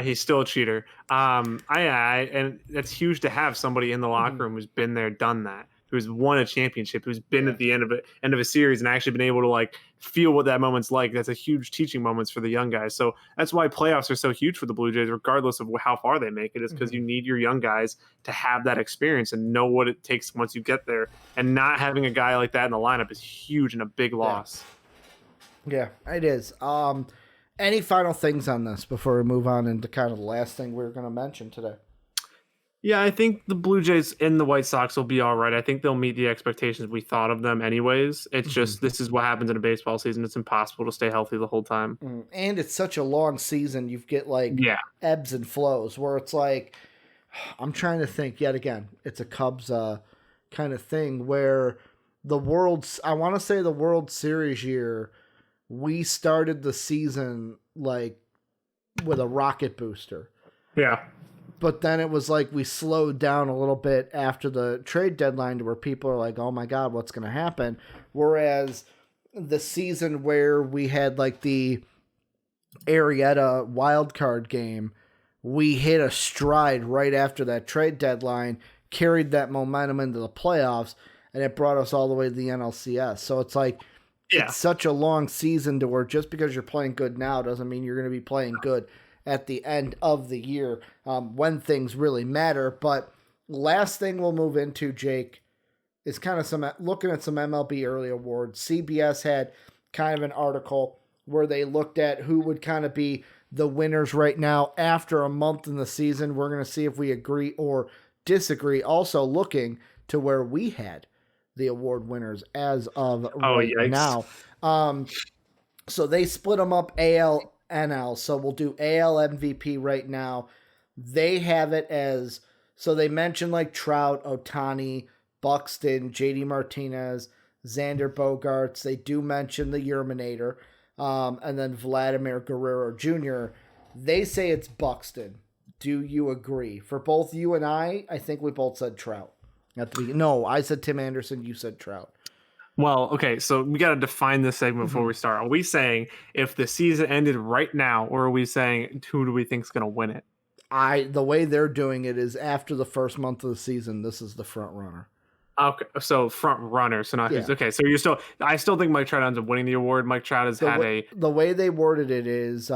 Speaker 2: He's still a cheater. And that's huge to have somebody in the locker room who's been there, done that, who's won a championship, who's been at the end of a series and actually been able to like feel what that moment's like. That's a huge teaching moments for the young guys. So that's why playoffs are so huge for the Blue Jays, regardless of how far they make it, is because you need your young guys to have that experience and know what it takes once you get there. And not having a guy like that in the lineup is huge and a big loss.
Speaker 1: Yeah, it is. Any final things on this before we move on into kind of the last thing we're going to mention today?
Speaker 2: Yeah, I think the Blue Jays and the White Sox will be all right. I think they'll meet the expectations we thought of them anyways. It's just this is what happens in a baseball season. It's impossible to stay healthy the whole time.
Speaker 1: And it's such a long season. You get like ebbs and flows where it's like, I'm trying to think yet again. It's a Cubs kind of thing where I want to say the World Series year, we started the season like with a rocket booster.
Speaker 2: Yeah.
Speaker 1: But then it was like we slowed down a little bit after the trade deadline to where people are like, oh my God, what's going to happen? Whereas the season where we had like the Arrieta wild card game, we hit a stride right after that trade deadline, carried that momentum into the playoffs, and it brought us all the way to the NLCS. So it's like, it's such a long season to where just because you're playing good now doesn't mean you're going to be playing good at the end of the year when things really matter. But last thing we'll move into, Jake, is kind of looking at some MLB early awards. CBS had kind of an article where they looked at who would kind of be the winners right now after a month in the season. We're going to see if we agree or disagree. Also looking to where we had the award winners as of now. So they split them up AL, NL. So we'll do AL MVP right now. They have it as, so they mentioned like Trout, Ohtani, Buxton, JD Martinez, Xander Bogaerts. They do mention the Yerminator, and then Vladimir Guerrero Jr. They say it's Buxton. Do you agree? For both you and I think we both said Trout. No, I said Tim Anderson. You said Trout.
Speaker 2: Well, okay, so we got to define this segment before we start. Are we saying if the season ended right now, or are we saying who do we think is going to win it?
Speaker 1: The way they're doing it is after the first month of the season, this is the front runner.
Speaker 2: Okay, so front runner. So not who's okay. So I still think Mike Trout ends up winning the award. Mike Trout has
Speaker 1: the way they worded it is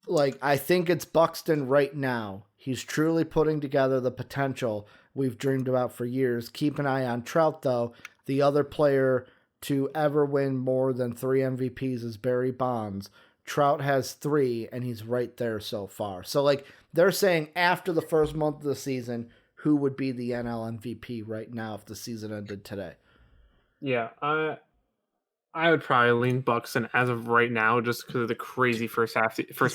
Speaker 1: like I think it's Buxton right now. He's truly putting together the potential we've dreamed about for years. Keep an eye on Trout, though. The other player to ever win more than 3 MVPs is Barry Bonds. Trout has 3, and he's right there so far. So, like, they're saying after the first month of the season, who would be the NL MVP right now if the season ended today?
Speaker 2: Yeah, I would probably lean Buxton as of right now, just because of the crazy first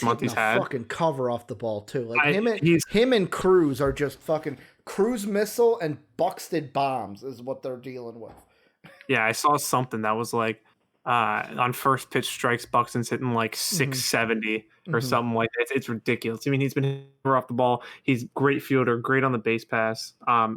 Speaker 2: month he's had.
Speaker 1: Fucking cover off the ball too. Like him and Cruz are just fucking Cruz missile and Buxton bombs is what they're dealing with.
Speaker 2: Yeah, I saw something that was like on first pitch strikes, Buxton's hitting like 670 or something like that. It's ridiculous. I mean, he's been hitting off the ball. He's great fielder, great on the base pass.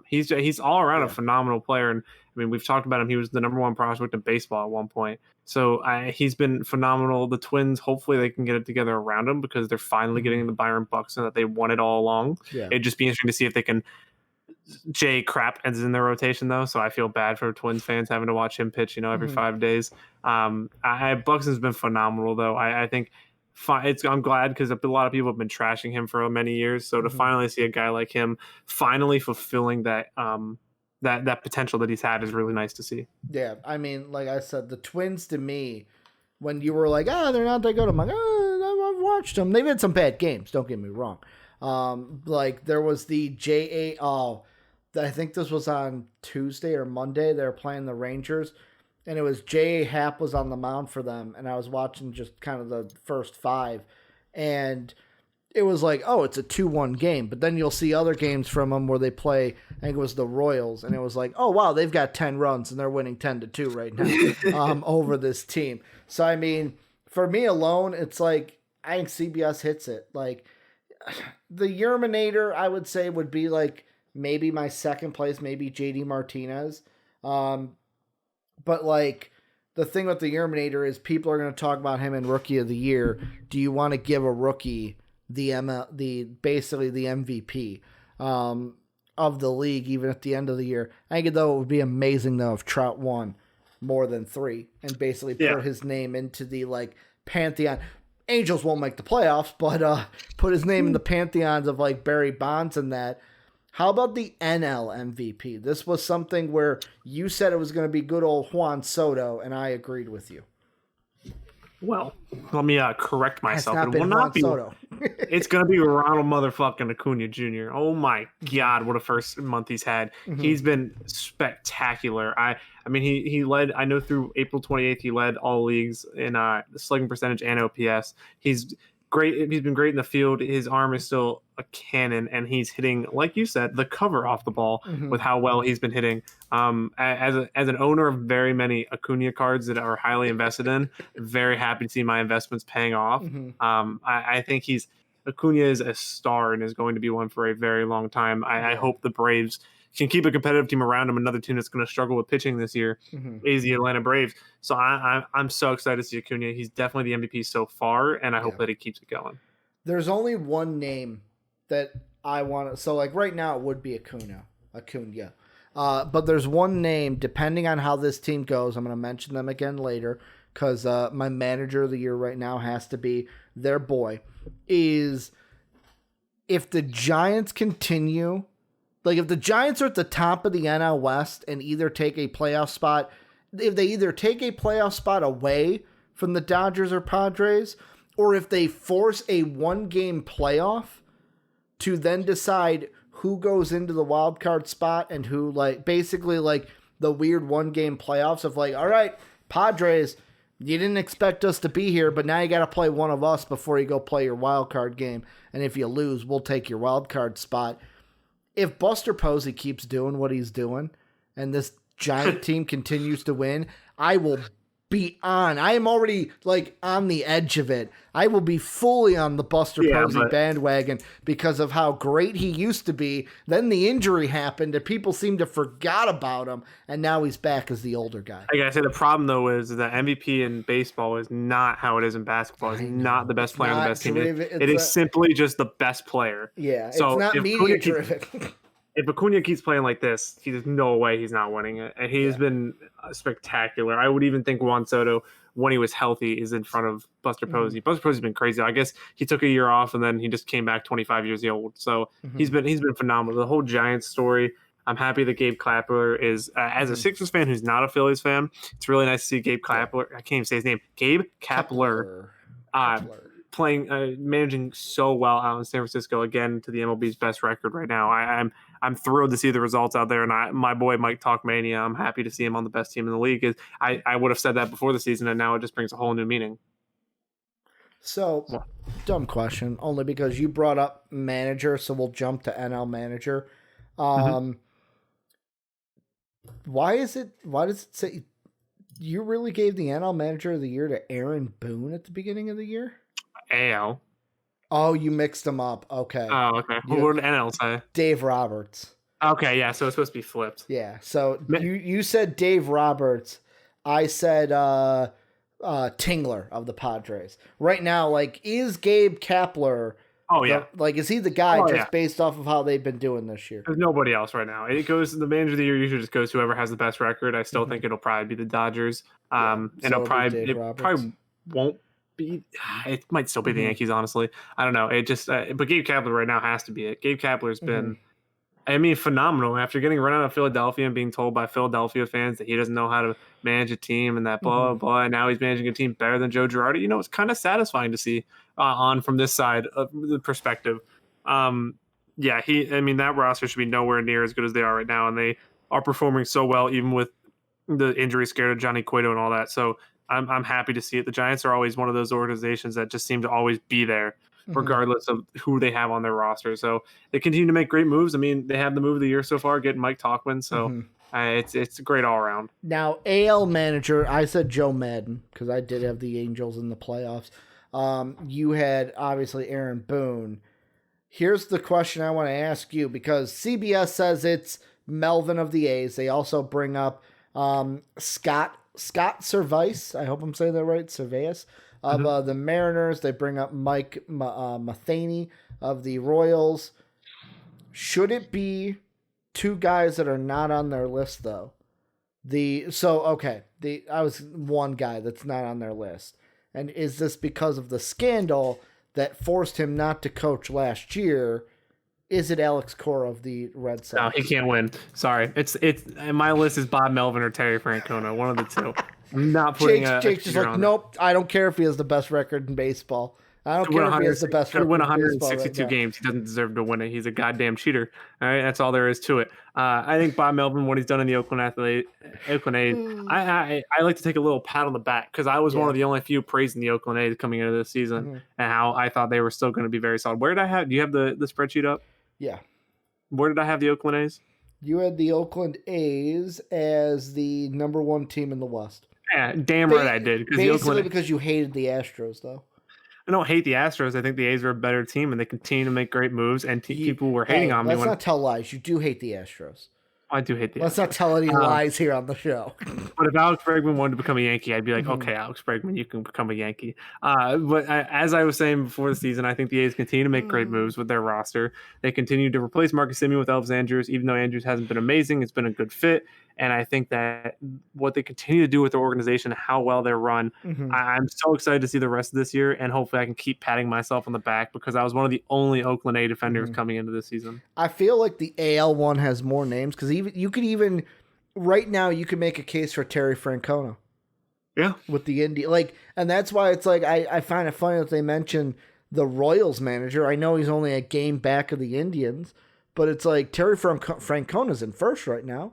Speaker 2: He's all around a phenomenal player. And I mean, we've talked about him. He was the number 1 prospect in baseball at one point. So he's been phenomenal. The Twins, hopefully they can get it together around him because they're finally getting the Byron Buxton that they wanted all along. Yeah. It'd just be interesting to see if they can. Jay Crap is in their rotation though, so I feel bad for Twins fans having to watch him pitch, every 5 days. Buxton's been phenomenal though. I think I'm glad because a lot of people have been trashing him for many years. So to finally see a guy like him finally fulfilling that that potential that he's had is really nice to see.
Speaker 1: Yeah, I mean, like I said, the Twins to me, when you were like, they're not that good, I'm like, I've watched them. They've had some bad games. Don't get me wrong. Like there was the JA. Oh, I think this was on Tuesday or Monday. They were playing the Rangers, and it was J.A. Happ was on the mound for them, and I was watching just kind of the first 5, and it was like, oh, it's a 2-1 game. But then you'll see other games from them where they play, I think it was the Royals, and it was like, oh, wow, they've got 10 runs, and they're winning 10-2 right now over this team. So, I mean, for me alone, it's like, I think CBS hits it. Like, the Yerminator, I would say, would be like maybe my second place, maybe JD Martinez. But, like, the thing with the Yerminator is people are going to talk about him in Rookie of the Year. Do you want to give a rookie basically the MVP of the league, even at the end of the year? I think, though, it would be amazing, though, if Trout won more than 3 and basically put his name into the, like, pantheon. Angels won't make the playoffs, but put his name in the pantheons of, like, Barry Bonds and that. How about the NL MVP? This was something where you said it was going to be good old Juan Soto, and I agreed with you.
Speaker 2: Well, let me correct myself.
Speaker 1: It will not be Soto.
Speaker 2: It's going to be Ronald motherfucking Acuna Jr. Oh my God, what a first month he's had. Mm-hmm. He's been spectacular. I mean, he led, I know through April 28th, he led all leagues in slugging percentage and OPS. He's great. He's been great in the field. His arm is still a cannon, and he's hitting, like you said, the cover off the ball with how well he's been hitting. As an owner of very many Acuna cards that are highly invested in, very happy to see my investments paying off. I think Acuna is a star and is going to be one for a very long time. I hope the Braves can keep a competitive team around him. Another team that's going to struggle with pitching this year is the Atlanta Braves. So I'm so excited to see Acuna. He's definitely the MVP so far, and I hope that he keeps it going.
Speaker 1: There's only one name that I want to... So, like, right now it would be Acuna. But there's one name, depending on how this team goes, I'm going to mention them again later, because my manager of the year right now has to be their boy, is if the Giants continue... Like, if the Giants are at the top of the NL West and either take a playoff spot, if they either take a playoff spot away from the Dodgers or Padres, or if they force a 1-game playoff to then decide who goes into the wild card spot and who, like, basically, like, the weird 1-game playoffs of, like, all right, Padres, you didn't expect us to be here, but now you got to play one of us before you go play your wild card game. And if you lose, we'll take your wild card spot. If Buster Posey keeps doing what he's doing and this Giant team continues to win, I will be on. I am already, like, on the edge of it. I will be fully on the Buster Posey bandwagon because of how great he used to be. Then the injury happened and people seem to forgot about him, and now he's back as the older guy.
Speaker 2: I gotta say, the problem, though, is that MVP in baseball is not how it is in basketball. He's not the best player on the best team. It is simply just the best player.
Speaker 1: Yeah, so it's not media-driven.
Speaker 2: If Acuna keeps playing like this, there's no way he's not winning it. And he's been spectacular. I would even think Juan Soto, when he was healthy, is in front of Buster Posey. Buster Posey's been crazy. I guess he took a year off and then he just came back 25 years old. So he's been phenomenal. The whole Giants story. I'm happy that Gabe Kapler is, as a Sixers fan who's not a Phillies fan, it's really nice to see Gabe Kapler. I can't even say his name. Gabe Kapler. Playing, managing so well out in San Francisco, again, to the MLB's best record right now. I'm thrilled to see the results out there, and my boy Mike Talkmania, I'm happy to see him on the best team in the league. I would have said that before the season, and now it just brings a whole new meaning.
Speaker 1: So, dumb question, only because you brought up manager, so we'll jump to NL manager. Why does it say you really gave the NL manager of the year to Aaron Boone at the beginning of the year?
Speaker 2: AL.
Speaker 1: Oh, you mixed them up. Okay.
Speaker 2: Oh, okay. What did NL say?
Speaker 1: Dave Roberts.
Speaker 2: Okay, yeah, so it's supposed to be flipped.
Speaker 1: Yeah, so you said Dave Roberts. I said Tingler of the Padres. Right now, like, is Gabe Kapler...
Speaker 2: Oh, yeah.
Speaker 1: Is he the guy based off of how they've been doing this year?
Speaker 2: There's nobody else right now. It goes, the manager of the year usually just goes whoever has the best record. I still think it'll probably be the Dodgers. And it probably won't be, it might still be the Yankees, honestly. I don't know. It just, but Gabe Kapler right now has to be it. Gabe Kapler's been I mean, phenomenal. After getting run out of Philadelphia and being told by Philadelphia fans that he doesn't know how to manage a team and that blah, blah, blah, and now he's managing a team better than Joe Girardi, it's kind of satisfying to see on from this side of the perspective. Yeah, that roster should be nowhere near as good as they are right now, and they are performing so well, even with the injury scare to Johnny Cueto and all that. So I'm happy to see it. The Giants are always one of those organizations that just seem to always be there, regardless of who they have on their roster. So they continue to make great moves. I mean, they have the move of the year so far, getting Mike Tauchman. So it's great all around.
Speaker 1: Now, AL manager, I said Joe Madden because I did have the Angels in the playoffs. You had obviously Aaron Boone. Here's the question I want to ask you, because CBS says it's Melvin of the A's. They also bring up Scott Servais. I hope I'm saying that right. Servais of the Mariners. They bring up Mike Matheny of the Royals. Should it be two guys that are not on their list though? I was one guy that's not on their list. And is this because of the scandal that forced him not to coach last year? Is it Alex Cora of the Red Sox?
Speaker 2: No, he can't win. Sorry. It's my list is Bob Melvin or Terry Francona, one of the two. I'm not putting
Speaker 1: Jake's just like, nope, I don't care if he has the best record in baseball. I don't care if he has the best record.
Speaker 2: Could win 162 games. He doesn't deserve to win it. He's a goddamn cheater. All right, that's all there is to it. I think Bob Melvin, what he's done in the Oakland A's, I like to take a little pat on the back because I was one of the only few praising the Oakland A's coming into this season and how I thought they were still going to be very solid. Where did I have? Do you have the spreadsheet up?
Speaker 1: Yeah.
Speaker 2: Where did I have the Oakland A's?
Speaker 1: You had the Oakland A's as the number one team in the West.
Speaker 2: Yeah, damn right I did.
Speaker 1: Basically because you hated the Astros, though.
Speaker 2: I don't hate the Astros. I think the A's are a better team, and they continue to make great moves. And people were hating on me.
Speaker 1: Let's not tell lies. You do hate the Astros.
Speaker 2: I do hate the
Speaker 1: Let's not tell any lies here on the show.
Speaker 2: But if Alex Bregman wanted to become a Yankee, I'd be like, okay, Alex Bregman, you can become a Yankee. As I was saying before the season, I think the A's continue to make great moves with their roster. They continue to replace Marcus Semien with Elvis Andrus, even though Andrus hasn't been amazing. It's been a good fit. And I think that what they continue to do with their organization, how well they're run, I'm so excited to see the rest of this year. And hopefully I can keep patting myself on the back because I was one of the only Oakland A defenders coming into this season.
Speaker 1: I feel like the AL one has more names because right now you could make a case for Terry Francona.
Speaker 2: Yeah.
Speaker 1: With the Indy. And that's why it's like I find it funny that they mention the Royals manager. I know he's only a game back of the Indians, but it's like Terry Francona's in first right now.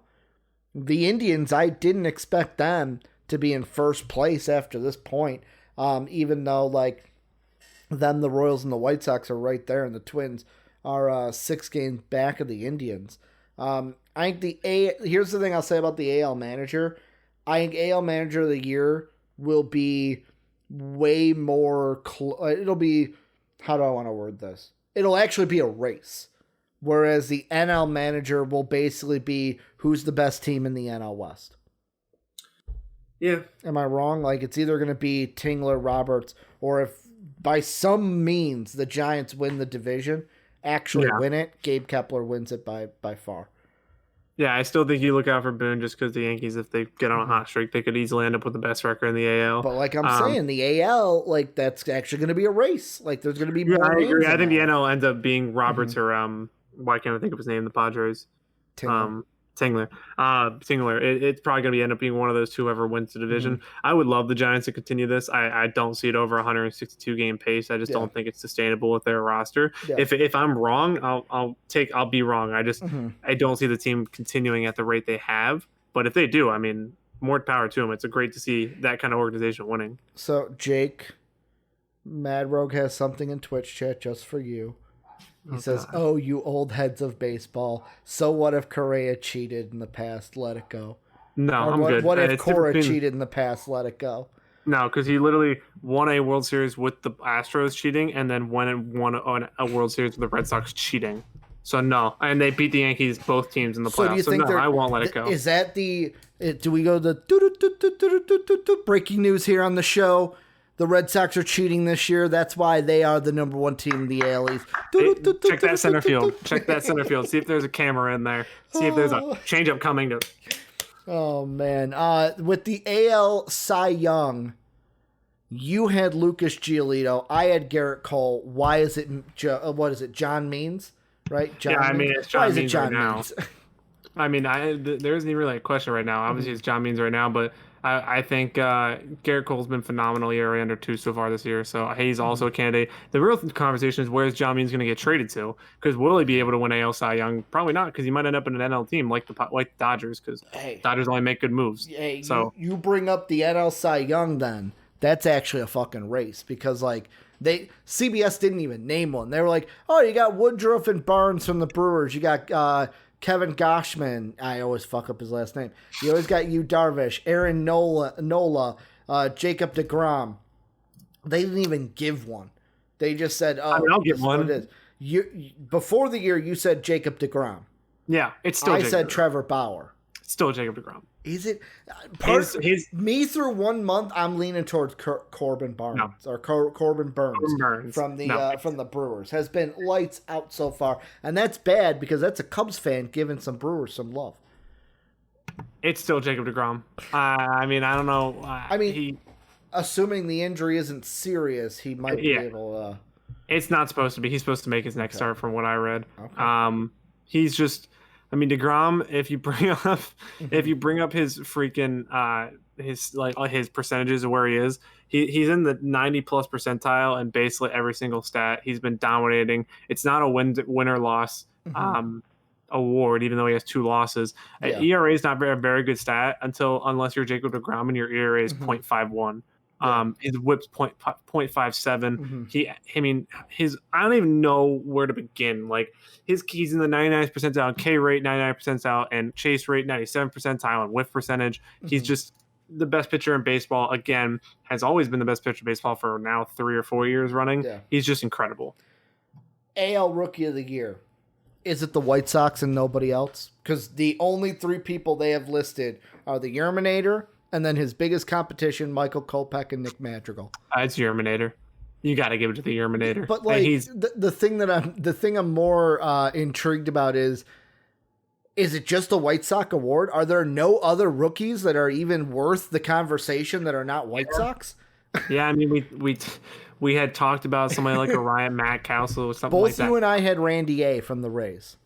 Speaker 1: The Indians, I didn't expect them to be in first place after this point, even though the Royals and the White Sox are right there, and the Twins are 6 games back of the Indians. I think here's the thing I'll say about the AL manager. I think AL manager of the year will be way more. It'll be, how do I want to word this? It'll actually be a race. Whereas the NL manager will basically be who's the best team in the NL West.
Speaker 2: Yeah.
Speaker 1: Am I wrong? It's either going to be Tingler, Roberts, or if by some means the Giants win the division, win it, Gabe Kepler wins it by far.
Speaker 2: Yeah, I still think you look out for Boone just because the Yankees, if they get on a hot streak, they could easily end up with the best record in the AL.
Speaker 1: But I'm saying, the AL, that's actually going to be a race. There's going to be more.
Speaker 2: I agree. I think the NL ends up being Roberts or why can't I think of his name? The Padres.
Speaker 1: Tingler.
Speaker 2: Tingler. It's probably going to end up being one of those two whoever wins the division. I would love the Giants to continue this. I don't see it over 162 game pace. I just don't think it's sustainable with their roster. Yeah. If I'm wrong, I'll be wrong. I don't see the team continuing at the rate they have. But if they do, I mean, more power to them. It's great to see that kind of organization winning.
Speaker 1: So Jake, Mad Rogue has something in Twitch chat just for you. He says, God. "Oh, you old heads of baseball. So what if Correa cheated in the past? Let it go."
Speaker 2: No, I'm good.
Speaker 1: What if Cora cheated in the past? Let it go.
Speaker 2: No, because he literally won a World Series with the Astros cheating, and then won a World Series with the Red Sox cheating. So no, and they beat the Yankees, both teams in the playoffs. So no, I won't let it go.
Speaker 1: Is that do we go the breaking news here on the show? The Red Sox are cheating this year. That's why they are the number one team in the AL East.
Speaker 2: Check that center field. Check that center field. See if there's a camera in there. See if there's a changeup coming to.
Speaker 1: Oh, man. With the AL Cy Young, you had Lucas Giolito. I had Garrett Cole. Why is it, what is it, John Means? right?
Speaker 2: Yeah,
Speaker 1: John
Speaker 2: I mean
Speaker 1: Means.
Speaker 2: it's
Speaker 1: Why
Speaker 2: John
Speaker 1: is it
Speaker 2: Means right
Speaker 1: John
Speaker 2: now.
Speaker 1: Means?
Speaker 2: I mean, there isn't even really a question right now. Obviously, it's John Means right now, but I think Garrett Cole's been phenomenal ERA under 2 so far this year. So he's also a candidate. The real conversation is where's John Means going to get traded to? Because will he be able to win AL Cy Young? Probably not, because he might end up in an NL team like the Dodgers, because
Speaker 1: Hey,
Speaker 2: Dodgers only make good moves.
Speaker 1: hey,
Speaker 2: So
Speaker 1: you bring up the NL Cy Young, then that's actually a fucking race because like CBS didn't even name one. They were like, oh, you got Woodruff and Barnes from the Brewers. You got Kevin Goshman. I always fuck up his last name. You always got you Darvish, Aaron Nola, Jacob DeGrom. They didn't even give one. They just said,
Speaker 2: I
Speaker 1: "Oh,
Speaker 2: mean, I'll
Speaker 1: this
Speaker 2: get
Speaker 1: is what
Speaker 2: one.
Speaker 1: it is." Before the year, you said Jacob DeGrom.
Speaker 2: Yeah, it's still
Speaker 1: I
Speaker 2: Jacob
Speaker 1: said
Speaker 2: DeGrom.
Speaker 1: Trevor Bauer.
Speaker 2: Still Jacob DeGrom.
Speaker 1: Is it me through 1 month? I'm leaning towards Corbin
Speaker 2: No.
Speaker 1: Barnes or Corbin Burns,
Speaker 2: Corbin Burns.
Speaker 1: from
Speaker 2: No.
Speaker 1: the Brewers. Has been lights out so far, and that's bad because that's a Cubs fan giving some Brewers some love.
Speaker 2: It's still Jacob DeGrom. I mean, I don't know.
Speaker 1: Assuming the injury isn't serious, he might be
Speaker 2: Yeah.
Speaker 1: able.
Speaker 2: It's not supposed to be. He's supposed to make his next start, from what I read.
Speaker 1: Okay.
Speaker 2: He's just. I mean, DeGrom. If you bring up his freaking his percentages of where he is, he's in the 90+ percentile and basically every single stat. He's been dominating. It's not a win or loss award, even though he has 2 losses.
Speaker 1: Yeah.
Speaker 2: ERA is not a very good stat unless you're Jacob DeGrom and your ERA is 0.51. His whip's 0.57. I mean, I don't even know where to begin. Like he's in the 99th percentile K rate, 99th percentile, and chase rate, 97th percentile, and whiff percentage. He's just the best pitcher in baseball. Again, has always been the best pitcher in baseball for now 3 or 4 years running.
Speaker 1: Yeah.
Speaker 2: He's just incredible.
Speaker 1: AL Rookie of the Year. Is it the White Sox and nobody else? Because the only 3 people they have listed are the Yerminator, and then his biggest competition, Michael Kopech and Nick Madrigal.
Speaker 2: It's Yerminator. You got to give it to the Yerminator.
Speaker 1: But like the thing I'm more intrigued about is it just a White Sox award? Are there no other rookies that are even worth the conversation that are not White Sox?
Speaker 2: Yeah, I mean we had talked about somebody like a Ryan Mountcastle or something like that.
Speaker 1: Both you and I had Randy A from the Rays.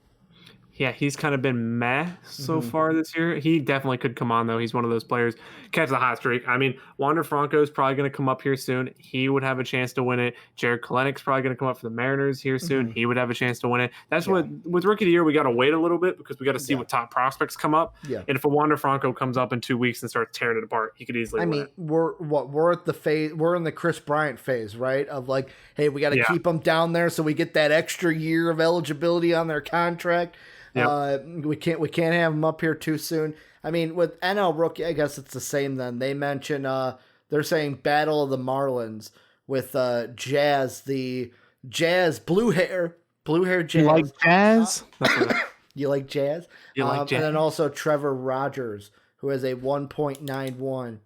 Speaker 2: Yeah, he's kind of been meh so far this year. He definitely could come on, though. He's one of those players. Catch the hot streak. I mean, Wander Franco is probably going to come up here soon. He would have a chance to win it. Jared Kelenick's probably going to come up for the Mariners here soon. He would have a chance to win it. That's what, with Rookie of the Year, we got to wait a little bit because we got to see what top prospects come up.
Speaker 1: Yeah.
Speaker 2: And if a Wander Franco comes up in 2 weeks and starts tearing it apart, he could easily win it.
Speaker 1: We're at the phase. We're in the Chris Bryant phase, right? Of like, hey, we got to keep them down there so we get that extra year of eligibility on their contract. Yep. We can't have them up here too soon. I mean, with NL Rookie, I guess it's the same then. They mention they're saying Battle of the Marlins with Jazz, the Jazz blue hair Jazz.
Speaker 2: You like Jazz?
Speaker 1: You like Jazz?
Speaker 2: You like Jazz?
Speaker 1: And then also Trevor Rogers, who has a 1.91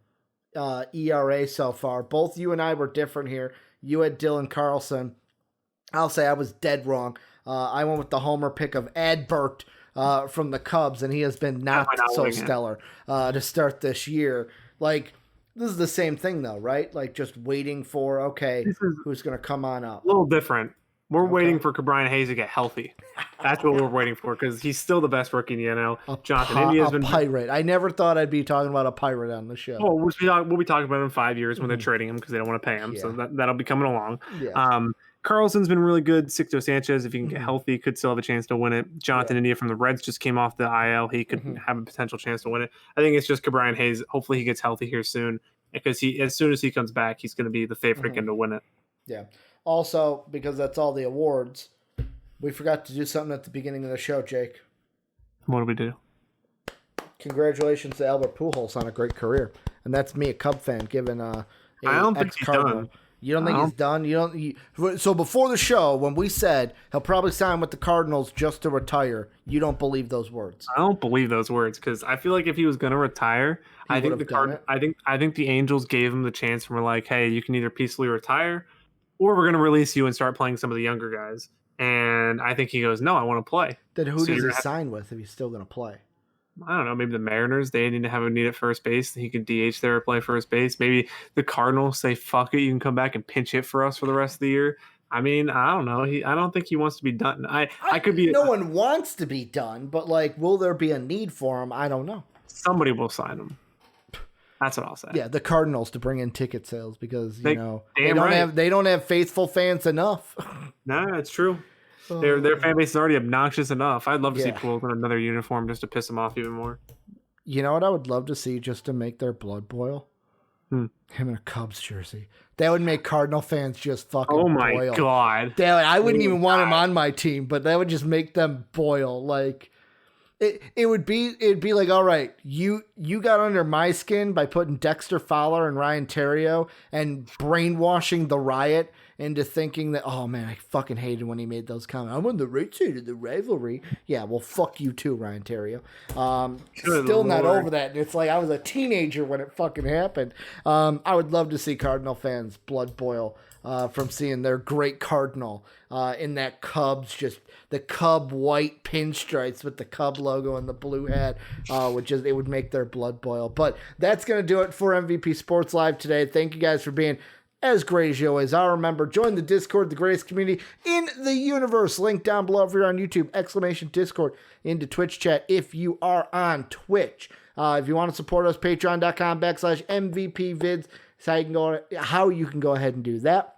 Speaker 1: ERA so far. Both you and I were different here. You had Dylan Carlson. I'll say I was dead wrong. I went with the homer pick of Adbert from the Cubs, and he has been not so stellar to start this year. Like, this is the same thing, though, right? Like, just waiting for, who's going to come on up.
Speaker 2: A little different. We're waiting for Brian Hayes to get healthy. That's what we're waiting for, because he's still the best rookie in the NL. Jonathan India has been
Speaker 1: pirate. I never thought I'd be talking about a pirate on the show.
Speaker 2: Oh, we'll be talking about him in 5 years when they're trading him because they don't want to pay him. Yeah. So that'll be coming along.
Speaker 1: Yeah.
Speaker 2: Carlson's been really good. Sixto Sanchez, if he can get healthy, could still have a chance to win it. Jonathan India from the Reds just came off the IL. He could have a potential chance to win it. I think it's just Brian Hayes. Hopefully he gets healthy here soon, because as soon as he comes back, he's going to be the favorite again to win it.
Speaker 1: Yeah. Also, because that's all the awards, we forgot to do something at the beginning of the show, Jake.
Speaker 2: What did we do?
Speaker 1: Congratulations to Albert Pujols on a great career. And that's me, a Cub fan, giving
Speaker 2: I don't think he's done.
Speaker 1: You don't think he's done? So before the show, when we said he'll probably sign with the Cardinals just to retire, you don't believe those words?
Speaker 2: I don't believe those words, because I feel like if he was going to retire, I think the Angels gave him the chance, and were like, hey, you can either peacefully retire, or we're going to release you and start playing some of the younger guys. And I think he goes, no, I want to play.
Speaker 1: Then who does he sign with if he's still going to play?
Speaker 2: I don't know, maybe the Mariners. They need to have a need at first base. He could DH there or play first base. Maybe the Cardinals say, fuck it, you can come back and pinch hit for us for the rest of the year. I mean, I don't know. I don't think he wants to be done. I could be.
Speaker 1: No one wants to be done, but like, will there be a need for him? I don't know.
Speaker 2: Somebody will sign him. That's what I'll say.
Speaker 1: Yeah, the Cardinals to bring in ticket sales because they don't have faithful fans enough.
Speaker 2: No, it's true. Their fan base is already obnoxious enough. I'd love to see Pujols in another uniform just to piss them off even more.
Speaker 1: You know what I would love to see just to make their blood boil? Him in a Cubs jersey. That would make Cardinal fans just fucking boil.
Speaker 2: Oh my god.
Speaker 1: I wouldn't even want him on my team, but that would just make them boil. Like it'd be like, all right, you got under my skin by putting Dexter Fowler and Ryan Terrio and brainwashing the Riot into thinking that, oh man, I fucking hated when he made those comments. I'm on the right side of the rivalry. Yeah, well, fuck you too, Ryan Terrio. Still not over that. It's like I was a teenager when it fucking happened. I would love to see Cardinal fans blood boil from seeing their great Cardinal in that Cubs, just the Cub white pinstripes with the Cub logo and the blue hat, it would make their blood boil. But that's going to do it for MVP Sports Live today. Thank you guys for being as great as you always are. Remember, join the Discord, the greatest community in the universe. Link down below if you're on YouTube, !Discord into Twitch chat if you are on Twitch. If you want to support us, patreon.com/MVPvids. How you can go ahead and do that.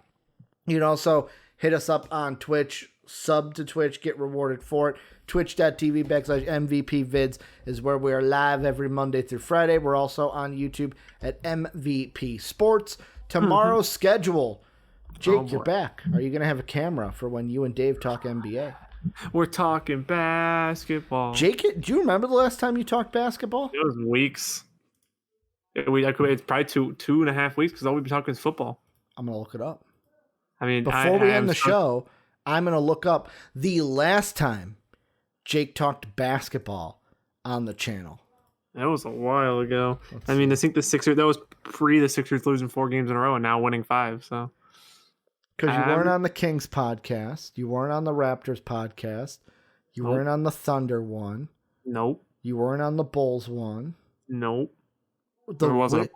Speaker 1: You can also hit us up on Twitch, sub to Twitch, get rewarded for it. Twitch.tv/MVPvids is where we are live every Monday through Friday. We're also on YouTube at MVP Sports. Tomorrow's schedule. Jake, you're back. Are you going to have a camera for when you and Dave talk NBA?
Speaker 2: We're talking basketball.
Speaker 1: Jake, do you remember the last time you talked basketball?
Speaker 2: It was weeks. It's probably 2.5 weeks because all we've been talking is football.
Speaker 1: I'm going to look it up.
Speaker 2: I mean,
Speaker 1: before we end the show, I'm going to look up the last time Jake talked basketball on the channel.
Speaker 2: That was a while ago. I mean, I think the Sixers, that was pre the Sixers losing 4 games in a row and now winning 5. So,
Speaker 1: because you weren't on the Kings podcast, you weren't on the Raptors podcast, you weren't on the Thunder one.
Speaker 2: Nope.
Speaker 1: You weren't on the Bulls one.
Speaker 2: Nope.
Speaker 1: The Wizards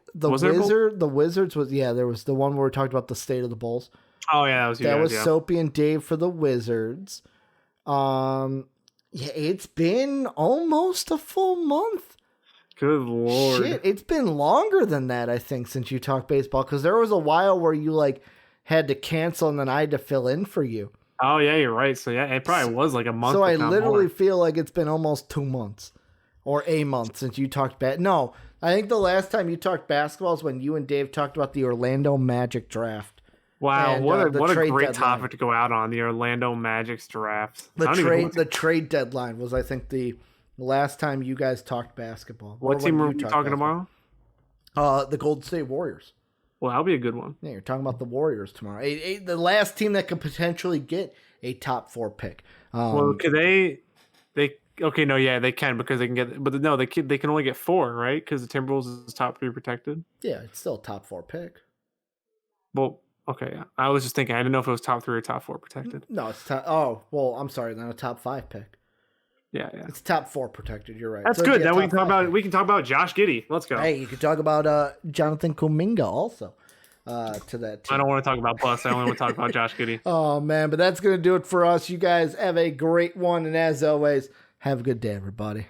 Speaker 1: was there was the one where we talked about the state of the Bulls.
Speaker 2: Oh yeah, that was
Speaker 1: Soapy and Dave for the Wizards. It's been almost a full month.
Speaker 2: Good lord.
Speaker 1: Shit, it's been longer than that, I think, since you talked baseball, because there was a while where you had to cancel and then I had to fill in for you.
Speaker 2: Oh yeah, you're right. So yeah, it probably was like a month.
Speaker 1: So I literally feel like it's been almost 2 months or a month since you talked No, I think the last time you talked basketball is when you and Dave talked about the Orlando Magic draft.
Speaker 2: Wow,
Speaker 1: and,
Speaker 2: what a great
Speaker 1: deadline.
Speaker 2: topic to go out on, the Orlando Magic's draft.
Speaker 1: The trade deadline was, I think, the last time you guys talked basketball.
Speaker 2: What team are we talking tomorrow?
Speaker 1: The Golden State Warriors.
Speaker 2: Well, that'll be a good one.
Speaker 1: Yeah, you're talking about the Warriors tomorrow. The last team that could potentially get a top 4 pick.
Speaker 2: Well, could they? Okay, no, yeah, they can because they can get, but no, they can only get 4, right? Because the Timberwolves is top 3 protected.
Speaker 1: Yeah, it's still a top 4 pick.
Speaker 2: Well, okay, yeah. I was just thinking, I didn't know if it was top 3 or top 4 protected.
Speaker 1: No, it's top. Oh, well, I'm sorry, then a top 5 pick.
Speaker 2: Yeah.
Speaker 1: It's top 4 protected. You're right.
Speaker 2: That's good. Then we can talk about Josh Giddey. Let's go.
Speaker 1: Hey, you can talk about Jonathan Kuminga also. To that team.
Speaker 2: I don't want to talk about Bus. I only want to talk about Josh Giddey.
Speaker 1: Oh man, but that's gonna do it for us. You guys have a great one, and as always, have a good day, everybody.